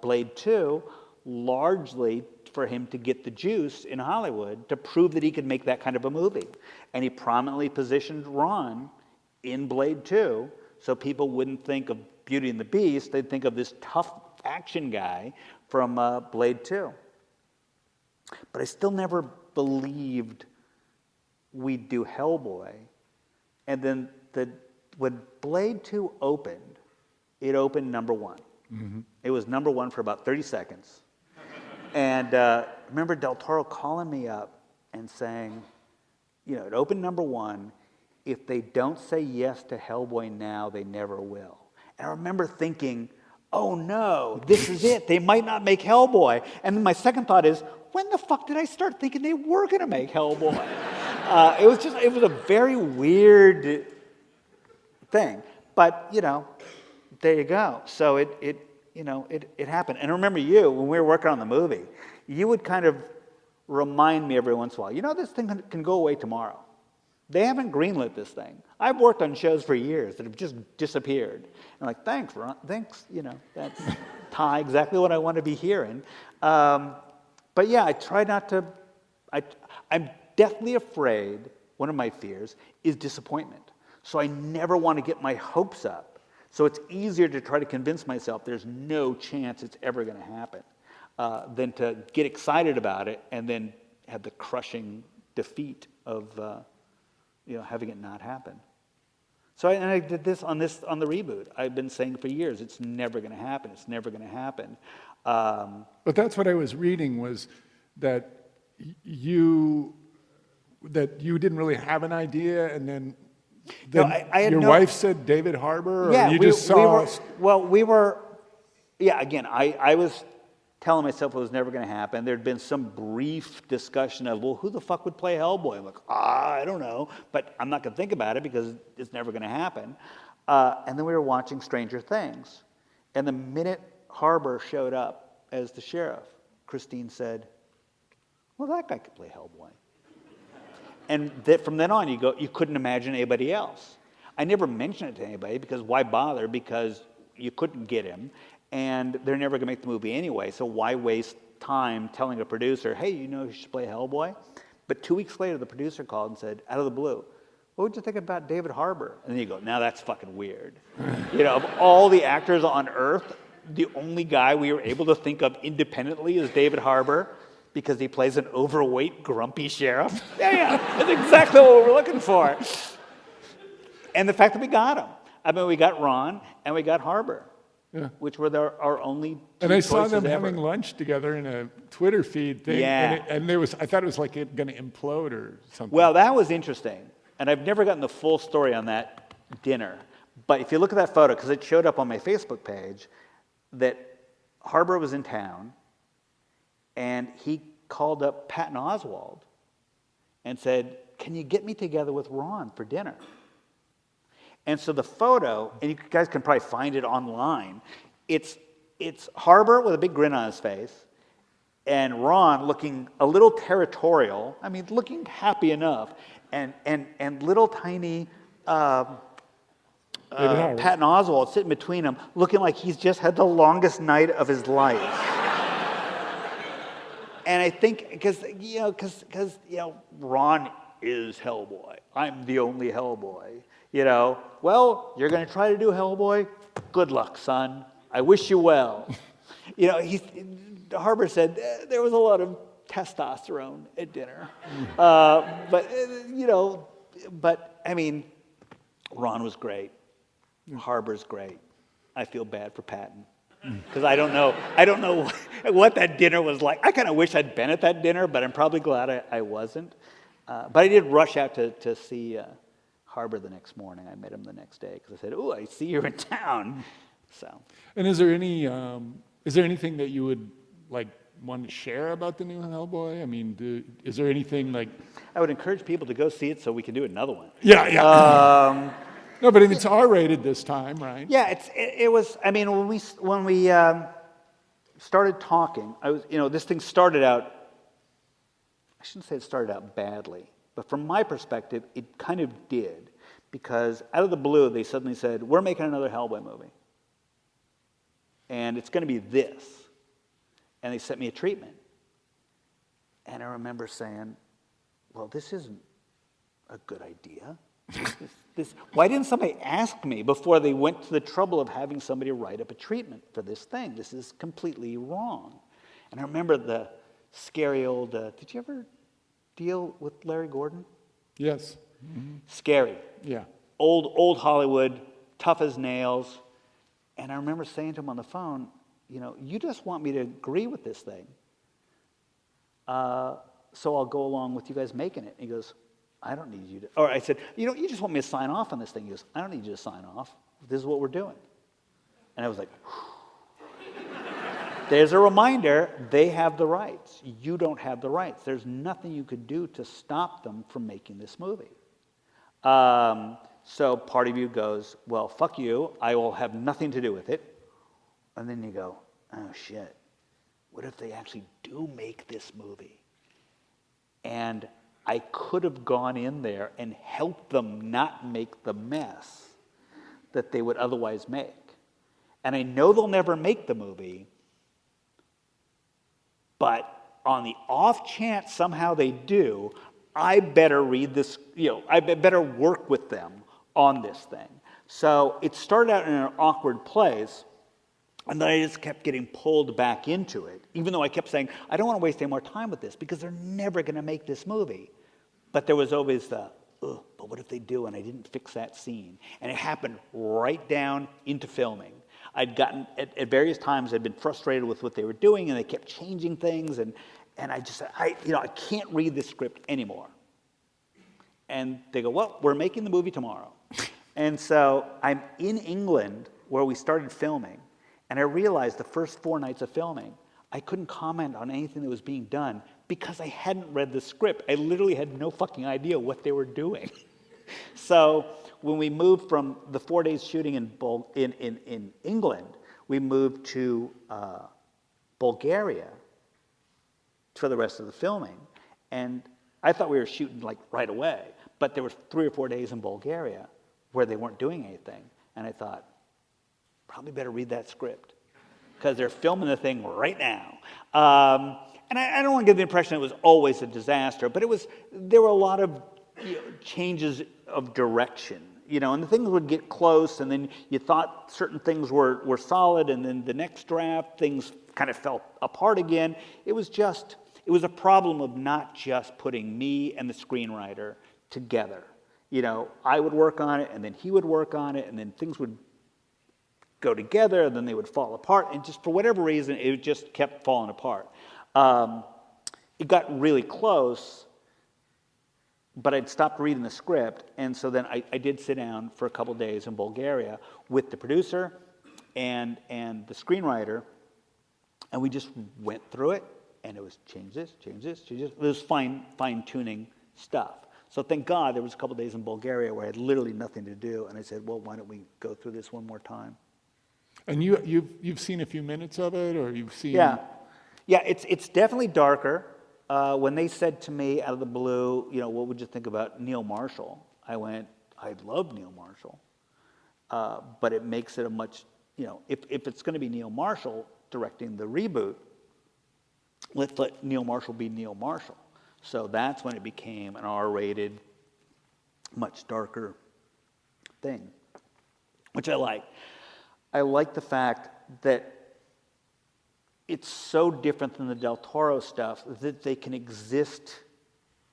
Blade 2, largely for him to get the juice in Hollywood to prove that he could make that kind of a movie. And he prominently positioned Ron in Blade 2 so people wouldn't think of Beauty and the Beast, they'd think of this tough action guy from Blade 2. But I still never believed we'd do Hellboy. And then when Blade 2 opened, it opened number 1. Mm-hmm. It was number 1 for about 30 seconds. And I remember Del Toro calling me up and saying, you know, it opened number 1. If they don't say yes to Hellboy now, they never will. And I remember thinking, oh no, this is it. They might not make Hellboy. And then my second thought is, when the fuck did I start thinking they were going to make Hellboy? It was a very weird thing. But, you know, there you go. So it happened. And I remember you, when we were working on the movie, you would kind of remind me every once in a while, you know, this thing can go away tomorrow. They haven't greenlit this thing. I've worked on shows for years that have just disappeared. And like, thanks, Ron. Thanks, you know, that's Ty, exactly what I want to be hearing. But yeah, I try not to, I'm deathly afraid, one of my fears is disappointment. So I never want to get my hopes up. So it's easier to try to convince myself there's no chance it's ever going to happen than to get excited about it and then have the crushing defeat of having it not happen. So I did this on the reboot. I've been saying for years, it's never going to happen. It's never going to happen. But that's what I was reading, was that you didn't really have an idea, and then your wife said David Harbour, or yeah, you just saw... Again, I was telling myself it was never going to happen. There'd been some brief discussion of, well, who the fuck would play Hellboy? I'm like, I don't know, but I'm not going to think about it because it's never going to happen. And then we were watching Stranger Things. And the minute Harbour showed up as the sheriff, Christine said, well, that guy could play Hellboy. And from then on, you couldn't imagine anybody else. I never mentioned it to anybody because why bother? Because you couldn't get him. And they're never going to make the movie anyway, so why waste time telling a producer, hey, you know you should play Hellboy? But 2 weeks later, the producer called and said, out of the blue, what would you think about David Harbour? And then you go, now that's fucking weird. You know, of all the actors on Earth, the only guy we were able to think of independently is David Harbour because he plays an overweight, grumpy sheriff. Yeah, that's exactly what we were looking for. And the fact that we got him. I mean, we got Ron and we got Harbour. Yeah. Which were our only two And I saw them ever. having lunch together in a Twitter feed thing. Yeah. And I thought it was like going to implode or something. Well, that was interesting. And I've never gotten the full story on that dinner. But if you look at that photo, because it showed up on my Facebook page, that Harbour was in town, and he called up Patton Oswalt and said, can you get me together with Ron for dinner? And so the photo, and you guys can probably find it online, it's Harbour with a big grin on his face, and Ron looking a little territorial, I mean, looking happy enough, and little tiny Patton Oswalt sitting between them, looking like he's just had the longest night of his life. And I think, because Ron is Hellboy. I'm the only Hellboy. You know, well, you're going to try to do Hellboy? Good luck, son. I wish you well. You know, Harbour said there was a lot of testosterone at dinner. But I mean, Ron was great. Harbor's great. I feel bad for Patton. Because I don't know what that dinner was like. I kind of wish I'd been at that dinner, but I'm probably glad I wasn't. But I did rush out to see Harbor the next morning. I met him the next day because I said, "Oh, I see you're in town." So. And is there anything that you would like want to share about the new Hellboy? I mean, is there anything like? I would encourage people to go see it so we can do another one. Yeah. No, but it's R-rated this time, right? Yeah, it was. I mean, when we started talking, this thing started out. I shouldn't say it started out badly, but from my perspective, it kind of did, because out of the blue, they suddenly said, "We're making another Hellboy movie, and it's going to be this," and they sent me a treatment, and I remember saying, "Well, this isn't a good idea." Why didn't somebody ask me before they went to the trouble of having somebody write up a treatment for this thing? This is completely wrong. And I remember the scary old, did you ever deal with Larry Gordon? Yes. Mm-hmm. Scary. Yeah. Old Hollywood, tough as nails. And I remember saying to him on the phone, you just want me to agree with this thing. So I'll go along with you guys making it. And he goes, "I don't need you to," or I said, "You just want me to sign off on this thing." He goes, "I don't need you to sign off. This is what we're doing." And I was like, there's a reminder, they have the rights. You don't have the rights. There's nothing you could do to stop them from making this movie. So part of you goes, "Well, fuck you. I will have nothing to do with it." And then you go, "Oh, shit. What if they actually do make this movie?" And I could have gone in there and helped them not make the mess that they would otherwise make. And I know they'll never make the movie, but on the off chance somehow they do, I better read this, I better work with them on this thing. So it started out in an awkward place, and then I just kept getting pulled back into it, even though I kept saying, I don't want to waste any more time with this because they're never going to make this movie. But there was always the, but what if they do and I didn't fix that scene? And it happened right down into filming. I'd gotten, at various times, I'd been frustrated with what they were doing, and they kept changing things, and I just said, I can't read this script anymore. And they go, "Well, we're making the movie tomorrow." And so I'm in England where we started filming, and I realized the first 4 nights of filming, I couldn't comment on anything that was being done because I hadn't read the script. I literally had no fucking idea what they were doing. So when we moved from the 4 days shooting in England, we moved to Bulgaria for the rest of the filming. And I thought we were shooting like right away, but there was 3 or 4 days in Bulgaria where they weren't doing anything. And I thought, probably better read that script because they're filming the thing right now. And I don't want to give the impression it was always a disaster, but there were a lot of changes of direction, and the things would get close, and then you thought certain things were solid, and then the next draft, things kind of fell apart again. It was a problem of not just putting me and the screenwriter together. I would work on it, and then he would work on it, and then things would go together, and then they would fall apart, and just for whatever reason, it just kept falling apart. It got really close, but I'd stopped reading the script, and so then I did sit down for a couple days in Bulgaria with the producer and the screenwriter, and we just went through it, and it was change this. It was fine-tuning stuff. So thank God there was a couple days in Bulgaria where I had literally nothing to do, and I said, well, why don't we go through this one more time? And you've seen a few minutes of it, or you've seen? Yeah, it's definitely darker. When they said to me out of the blue, what would you think about Neil Marshall? I went, I love Neil Marshall, but it makes it a much, if it's going to be Neil Marshall directing the reboot, let's let Neil Marshall be Neil Marshall. So that's when it became an R-rated, much darker thing, which I like. I like the fact that it's so different than the Del Toro stuff that they can exist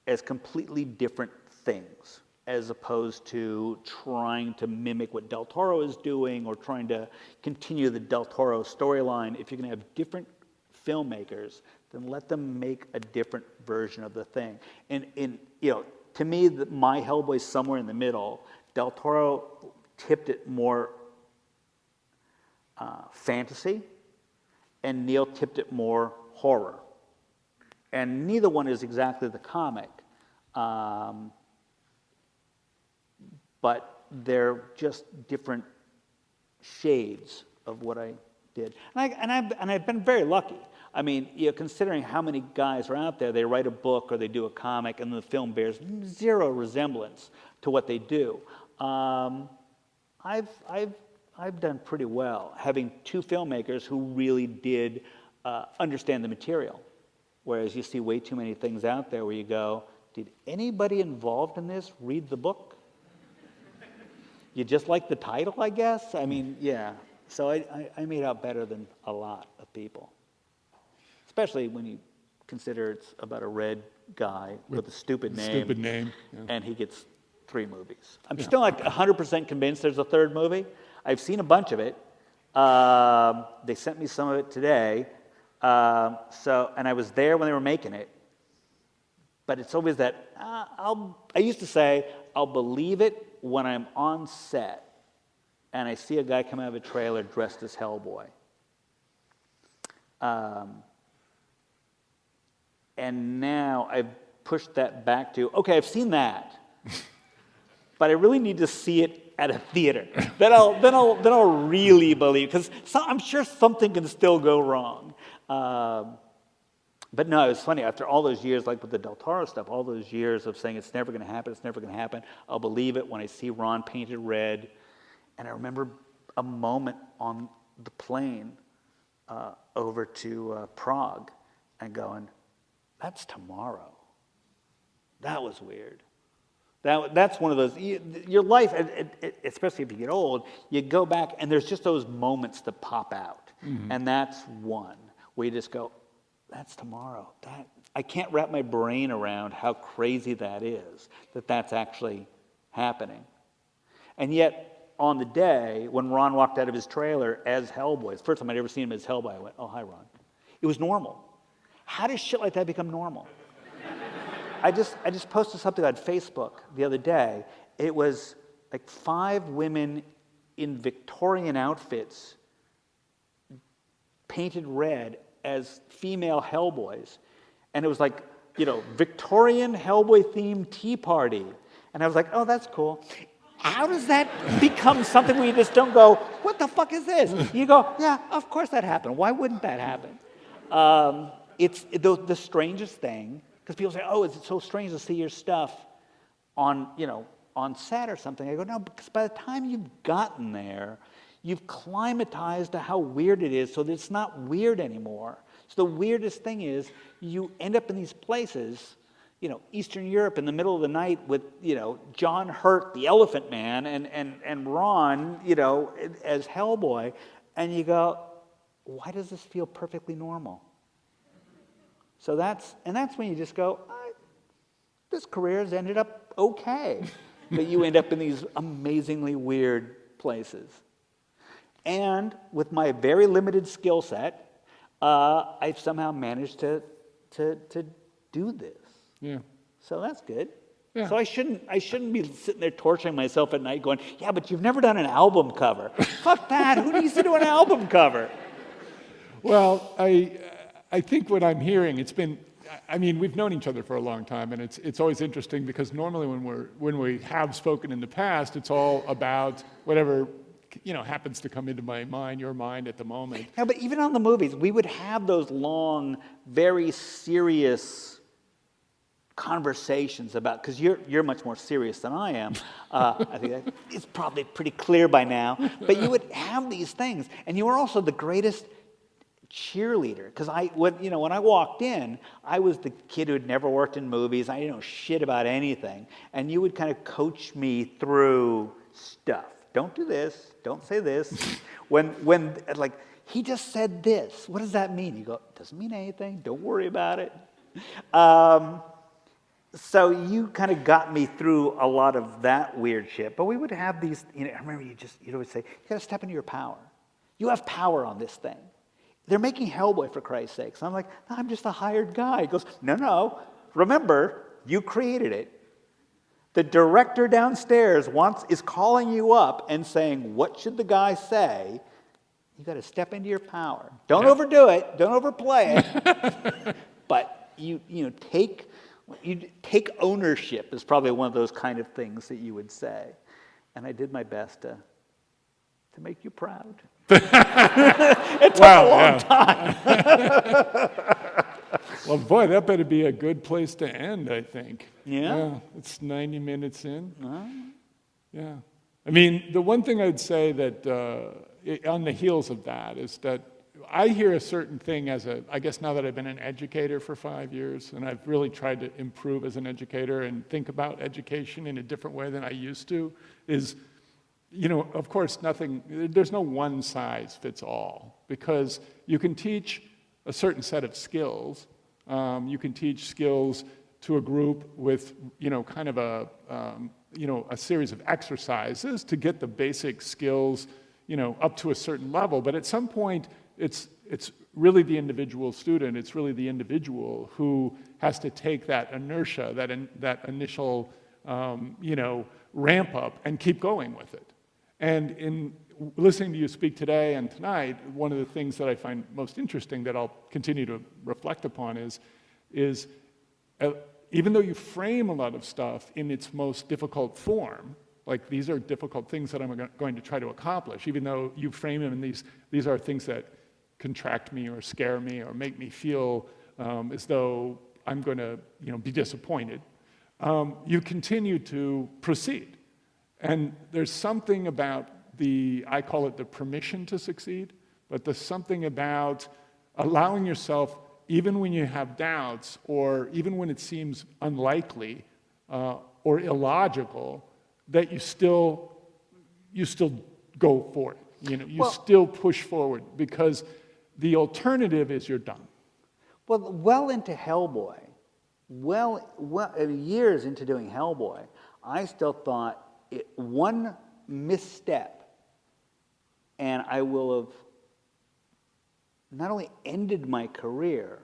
as completely different things. as opposed to trying to mimic what Del Toro is doing or trying to continue the Del Toro storyline. If you're going to have different filmmakers, then let them make a different version of the thing. And to me, my Hellboy's somewhere in the middle. Del Toro tipped it more fantasy, and Neil tipped it more horror. And neither one is exactly the comic, but they're just different shades of what I did. And I've been very lucky. I mean, considering how many guys are out there, they write a book or they do a comic, and the film bears zero resemblance to what they do. I've done pretty well having two filmmakers who really did understand the material. Whereas you see way too many things out there where you go, did anybody involved in this read the book? You just like the title, I guess? I mean, yeah. So I made out better than a lot of people. Especially when you consider it's about a red guy with a stupid name. Stupid name. Yeah. And he gets 3 movies. I'm still like 100% convinced there's a 3rd movie. I've seen a bunch of it. They sent me some of it today. And I was there when they were making it. But it's always that, I used to say, I'll believe it when I'm on set and I see a guy come out of a trailer dressed as Hellboy. And now I've pushed that back to, okay, I've seen that, but I really need to see it at a theater. Then I'll really believe, because I'm sure something can still go wrong. But no, it's funny, after all those years, like with the Del Toro stuff, all those years of saying it's never going to happen, I'll believe it when I see Ron painted red. And I remember a moment on the plane over to Prague and going, that's tomorrow. That was weird. That's one of those, your life, especially if you get old, you go back and there's just those moments that pop out. Mm-hmm. And that's one where you just go, that's tomorrow. I can't wrap my brain around how crazy that is, that's actually happening. And yet, on the day when Ron walked out of his trailer as Hellboy, it's the first time I'd ever seen him as Hellboy, I went, oh, hi, Ron. It was normal. How does shit like that become normal? I just posted something on Facebook the other day. It was like 5 women in Victorian outfits painted red as female Hellboys. And it was like, Victorian Hellboy-themed tea party. And I was like, oh, that's cool. How does that become something where you just don't go, what the fuck is this? You go, yeah, of course that happened. Why wouldn't that happen? It's the strangest thing, because people say, oh, is it so strange to see your stuff on set or something? I go, no, because by the time you've gotten there, you've climatized to how weird it is so that it's not weird anymore. So the weirdest thing is you end up in these places, Eastern Europe in the middle of the night with, John Hurt, the Elephant Man, and Ron, as Hellboy, and you go, why does this feel perfectly normal? So that's when you just go, this career has ended up okay. But you end up in these amazingly weird places. And with my very limited skill set, I've somehow managed to do this. Yeah. So that's good. Yeah. So I shouldn't be sitting there torturing myself at night going, yeah, but you've never done an album cover. Fuck that. Who needs to do an album cover? Well, I think what I'm hearing, we've known each other for a long time, and it's always interesting because normally when we have spoken in the past, it's all about whatever happens to come into my mind, your mind at the moment. Yeah, but even on the movies, we would have those long, very serious conversations about, because you're much more serious than I am. I think it's probably pretty clear by now. But you would have these things, and you were also the greatest cheerleader, because when I walked in, I was the kid who had never worked in movies. I didn't know shit about anything, and you would kind of coach me through stuff. Don't do this. Don't say this. When like he just said this. What does that mean? You go, doesn't mean anything. Don't worry about it. So you kind of got me through a lot of that weird shit. But we would have these, I remember you'd always say, you got to step into your power. You have power on this thing. They're making Hellboy, for Christ's sakes. I'm like, no, I'm just a hired guy. He goes, no. Remember, you created it. The director downstairs is calling you up and saying, what should the guy say? You got to step into your power. Don't overdo it. Don't overplay it. But you take ownership is probably one of those kind of things that you would say. And I did my best to make you proud. It took a long time. Well, boy, that better be a good place to end, I think. Yeah? It's 90 minutes in. Yeah. I mean, the one thing I'd say that on the heels of that is that I hear a certain thing I guess now that I've been an educator for 5 years, and I've really tried to improve as an educator and think about education in a different way than I used to, is, of course, there's no one size fits all, because you can teach a certain set of skills. You can teach skills to a group with, kind of a series of exercises to get the basic skills, up to a certain level. But at some point, it's really the individual student. It's really the individual who has to take that inertia, that initial, ramp up, and keep going with it. And in listening to you speak today and tonight, one of the things that I find most interesting that I'll continue to reflect upon is even though you frame a lot of stuff in its most difficult form, like these are difficult things that I'm going to try to accomplish, even though you frame them in these are things that contract me or scare me or make me feel as though I'm going to be disappointed, you continue to proceed. And there's something about I call it the permission to succeed, but there's something about allowing yourself, even when you have doubts, or even when it seems unlikely or illogical, that you still go for it. You still push forward, because the alternative is you're done. Well into Hellboy, years into doing Hellboy, I still thought one misstep, and I will have not only ended my career,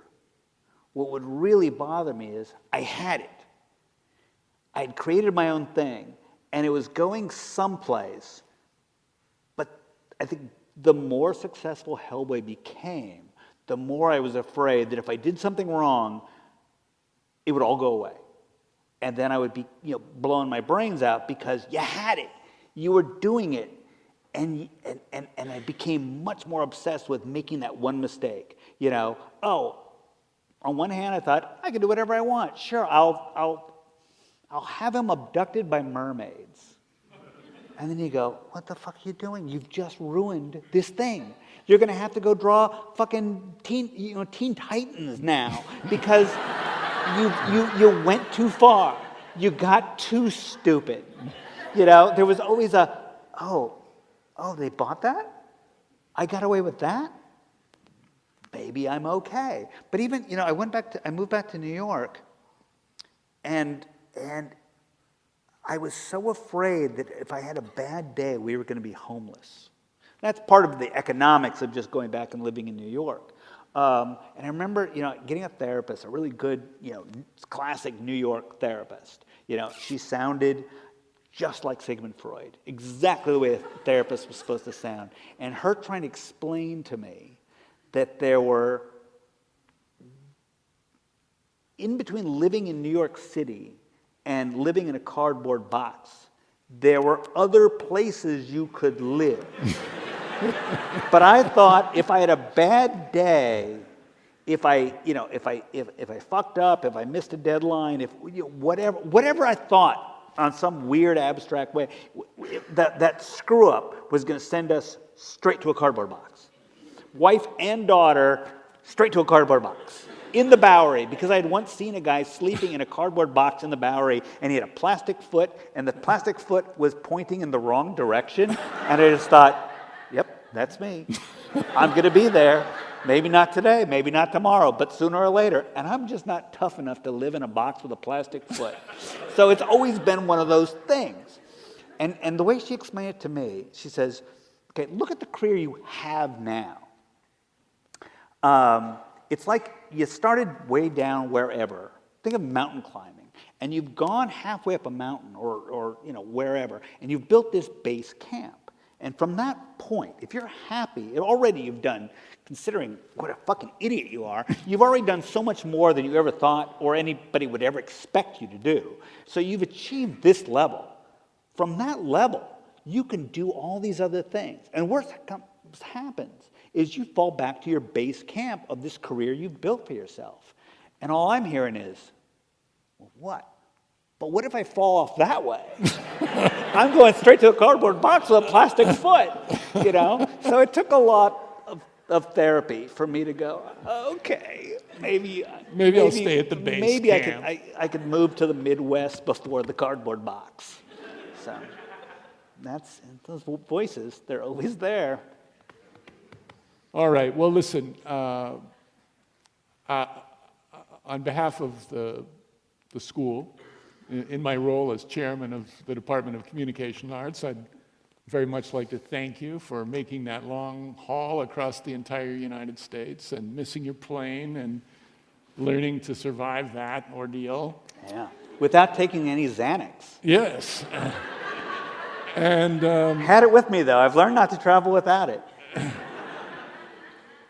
what would really bother me is I had it. I had created my own thing, and it was going someplace. But I think the more successful Hellboy became, the more I was afraid that if I did something wrong, it would all go away. And then I would be blowing my brains out, because you had it. You were doing it. And I became much more obsessed with making that one mistake. On one hand, I thought, I can do whatever I want. Sure, I'll have him abducted by mermaids. And then you go, what the fuck are you doing? You've just ruined this thing. You're going to have to go draw fucking Teen Titans now, because you went too far. You got too stupid. There was always oh, they bought that? I got away with that? Maybe I'm okay. But even, I moved back to New York, and I was so afraid that if I had a bad day, we were going to be homeless. That's part of the economics of just going back and living in New York. And I remember, getting a therapist, a really good, classic New York therapist. She sounded just like Sigmund Freud, exactly the way a therapist was supposed to sound. And her trying to explain to me that there were, in between living in New York City and living in a cardboard box, there were other places you could live. But I thought if I had a bad day, if I fucked up, if I missed a deadline, whatever I thought on some weird abstract way, that screw up was going to send us straight to a cardboard box. Wife and daughter, straight to a cardboard box. In the Bowery, because I had once seen a guy sleeping in a cardboard box in the Bowery, and he had a plastic foot, and the plastic foot was pointing in the wrong direction, and I just thought, yep, that's me. I'm going to be there. Maybe not today, maybe not tomorrow, but sooner or later. And I'm just not tough enough to live in a box with a plastic foot. So it's always been one of those things. And the way she explained it to me, she says, okay, look at the career you have now. It's like you started way down wherever. Think of mountain climbing. And you've gone halfway up a mountain or wherever, and you've built this base camp. And from that point, if you're happy, already you've done, considering what a fucking idiot you are, you've already done so much more than you ever thought or anybody would ever expect you to do. So you've achieved this level. From that level, you can do all these other things. And what happens is you fall back to your base camp of this career you've built for yourself. And all I'm hearing is, well, what? But what if I fall off that way? I'm going straight to a cardboard box with a plastic foot, So it took a lot of therapy for me to go, okay, maybe I'll stay at the base maybe camp. I could move to the Midwest before the cardboard box. So that's those voices, they're always there. All right. Well, listen, on behalf of the school, in my role as chairman of the Department of Communication Arts, I'd very much like to thank you for making that long haul across the entire United States and missing your plane and learning to survive that ordeal. Yeah, without taking any Xanax. Yes. And had it with me, though. I've learned not to travel without it.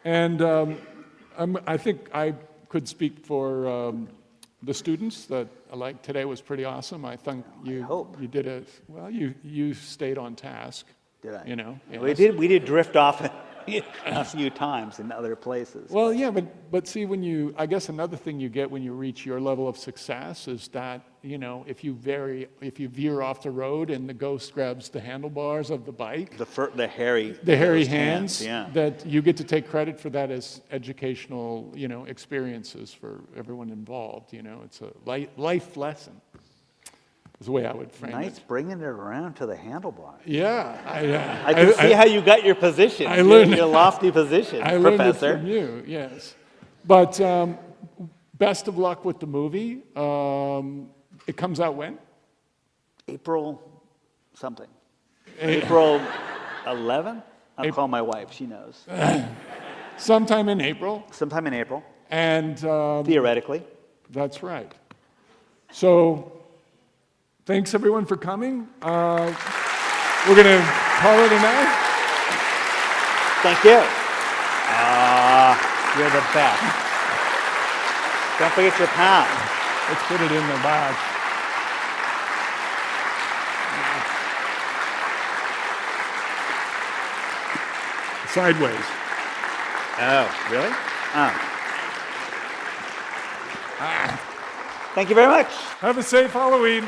And I think I could speak for the students that today was pretty awesome. I think you did you stayed on task. Did I? Yes. We did drift off a few times in other places. Well, yeah, but see, I guess another thing you get when you reach your level of success is that, if you veer off the road and the ghost grabs the handlebars of the bike, the hairy hands, yeah. that you get to take credit for that as educational, experiences for everyone involved. It's a life lesson. Is the way I would frame it. Nice bringing it around to the handlebars. Yeah. I can see how you got your position. I learned your lofty position, I learned Professor. it from you, yes. But best of luck with the movie. It comes out when? April something. April 11th? I'll call my wife. She knows. Sometime in April. Sometime in April. And theoretically. That's right. So thanks, everyone, for coming. We're going to call it a night. Thank you. You're the best. Don't forget your pound. Let's put it in the box. Sideways. Oh, really? Thank you very much. Have a safe Halloween.